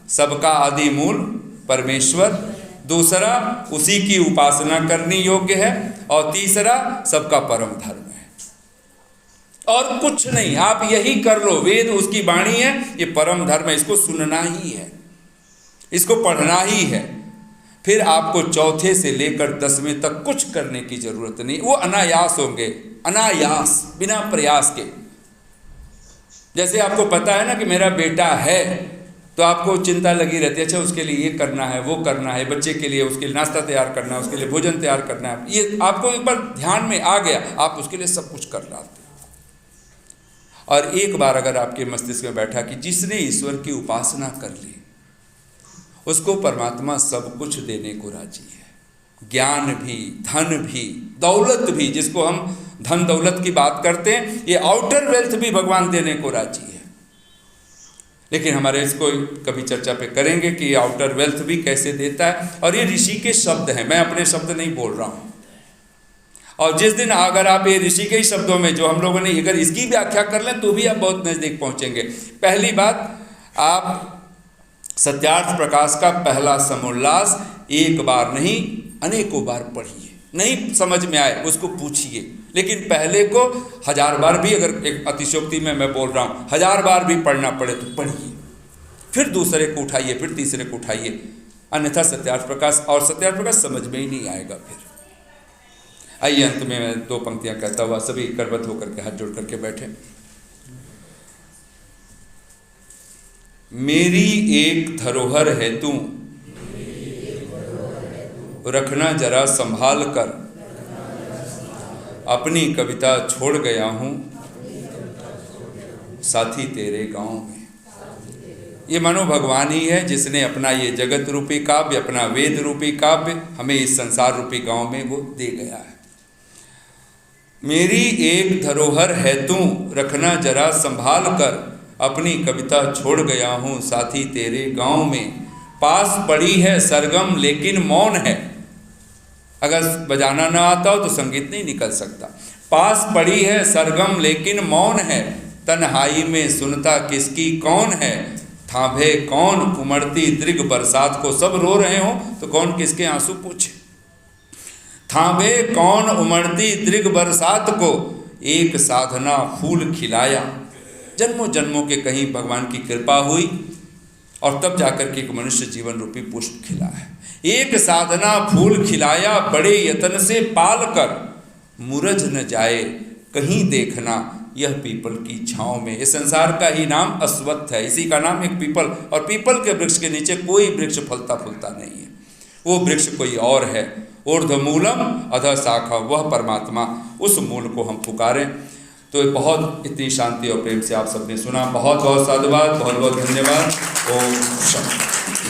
सबका आदि मूल परमेश्वर। दूसरा, उसी की उपासना करनी योग्य है। और तीसरा, सबका परम धर्म है। और कुछ नहीं, आप यही कर लो। वेद उसकी वाणी है, ये परम धर्म है, इसको सुनना ही है, इसको पढ़ना ही है। फिर आपको चौथे से लेकर 10वें तक कुछ करने की जरूरत नहीं, वो अनायास होंगे, अनायास, बिना प्रयास के। जैसे आपको पता है ना कि मेरा बेटा है, तो आपको चिंता लगी रहती है, अच्छा उसके लिए ये करना है, वो करना है, बच्चे के लिए उसके लिए नाश्ता तैयार करना है, उसके लिए भोजन तैयार करना है। ये आपको एक बार ध्यान में आ गया, आप उसके लिए सब कुछ कर लाते। और एक बार अगर आपके मस्तिष्क में बैठा कि जिसने ईश्वर की उपासना कर ली, उसको परमात्मा सब कुछ देने को राजी है। ज्ञान भी, धन भी, दौलत भी, जिसको हम धन दौलत की बात करते हैं, ये आउटर वेल्थ भी भगवान देने को राजी है। लेकिन हमारे इसको कभी चर्चा पे करेंगे कि ये आउटर वेल्थ भी कैसे देता है। और ये ऋषि के शब्द हैं, मैं अपने शब्द नहीं बोल रहा हूँ। और जिस दिन अगर आप ये ऋषि के ही शब्दों में, जो हम लोगों ने अगर इसकी व्याख्या कर लें, तो भी आप बहुत नज़दीक पहुँचेंगे। पहली बात, आप सत्यार्थ प्रकाश का पहला समोल्लास एक बार नहीं अनेकों बार पढ़िए। नहीं समझ में आए उसको पूछिए, लेकिन पहले को 1000 बार भी, अगर एक अतिशयोक्ति में मैं बोल रहा हूँ, 1000 बार भी पढ़ना पड़े तो पढ़िए, फिर दूसरे को उठाइए, फिर तीसरे को उठाइए, अन्यथा सत्यार्थ प्रकाश और सत्यार्थ प्रकाश समझ में ही नहीं आएगा। फिर आइए अंत में मैं 2 पंक्तियां कहता हुआ सभी करबद्ध होकर के हाथ जोड़ करके बैठे। मेरी एक धरोहर है तू, रखना जरा संभाल कर, अपनी कविता छोड़ गया हूँ साथी तेरे गांव में। ये मानो भगवान ही है जिसने अपना ये जगत रूपी काव्य, अपना वेद रूपी काव्य हमें इस संसार रूपी गांव में वो दे गया है। मेरी एक धरोहर है तू, रखना जरा संभाल कर, अपनी कविता छोड़ गया हूँ साथी तेरे गांव में। पास पड़ी है सरगम लेकिन मौन है, अगर बजाना ना आता हो तो संगीत नहीं निकल सकता। पास पड़ी है सरगम लेकिन मौन है, तन्हाई में सुनता किसकी कौन है। थांभे कौन उमड़ती दृग बरसात को, सब रो रहे हो तो कौन किसके आंसू पूछे। थांभे कौन उमड़ती दृग बरसात को, एक साधना फूल खिलाया। जन्मों जन्मों के कहीं भगवान की कृपा हुई और तब जाकर के एक मनुष्य जीवन रूपी पुष्प खिला है। एक साधना फूल खिलाया, बड़े यत्न से पाल कर, मुरझ न जाए कहीं देखना यह पीपल की छांव में। इस संसार का ही नाम अश्वत्थ है, इसी का नाम एक पीपल, और पीपल के वृक्ष के नीचे कोई वृक्ष फलता फूलता नहीं है, वो वृक्ष कोई और है। ऊर्ध्वमूलम अधः शाखा, वह परमात्मा, उस मूल को हम पुकारें। तो बहुत इतनी शांति और प्रेम से आप सबने सुना, बहुत बहुत साधुवाद, बहुत बहुत धन्यवाद। ओम शांति।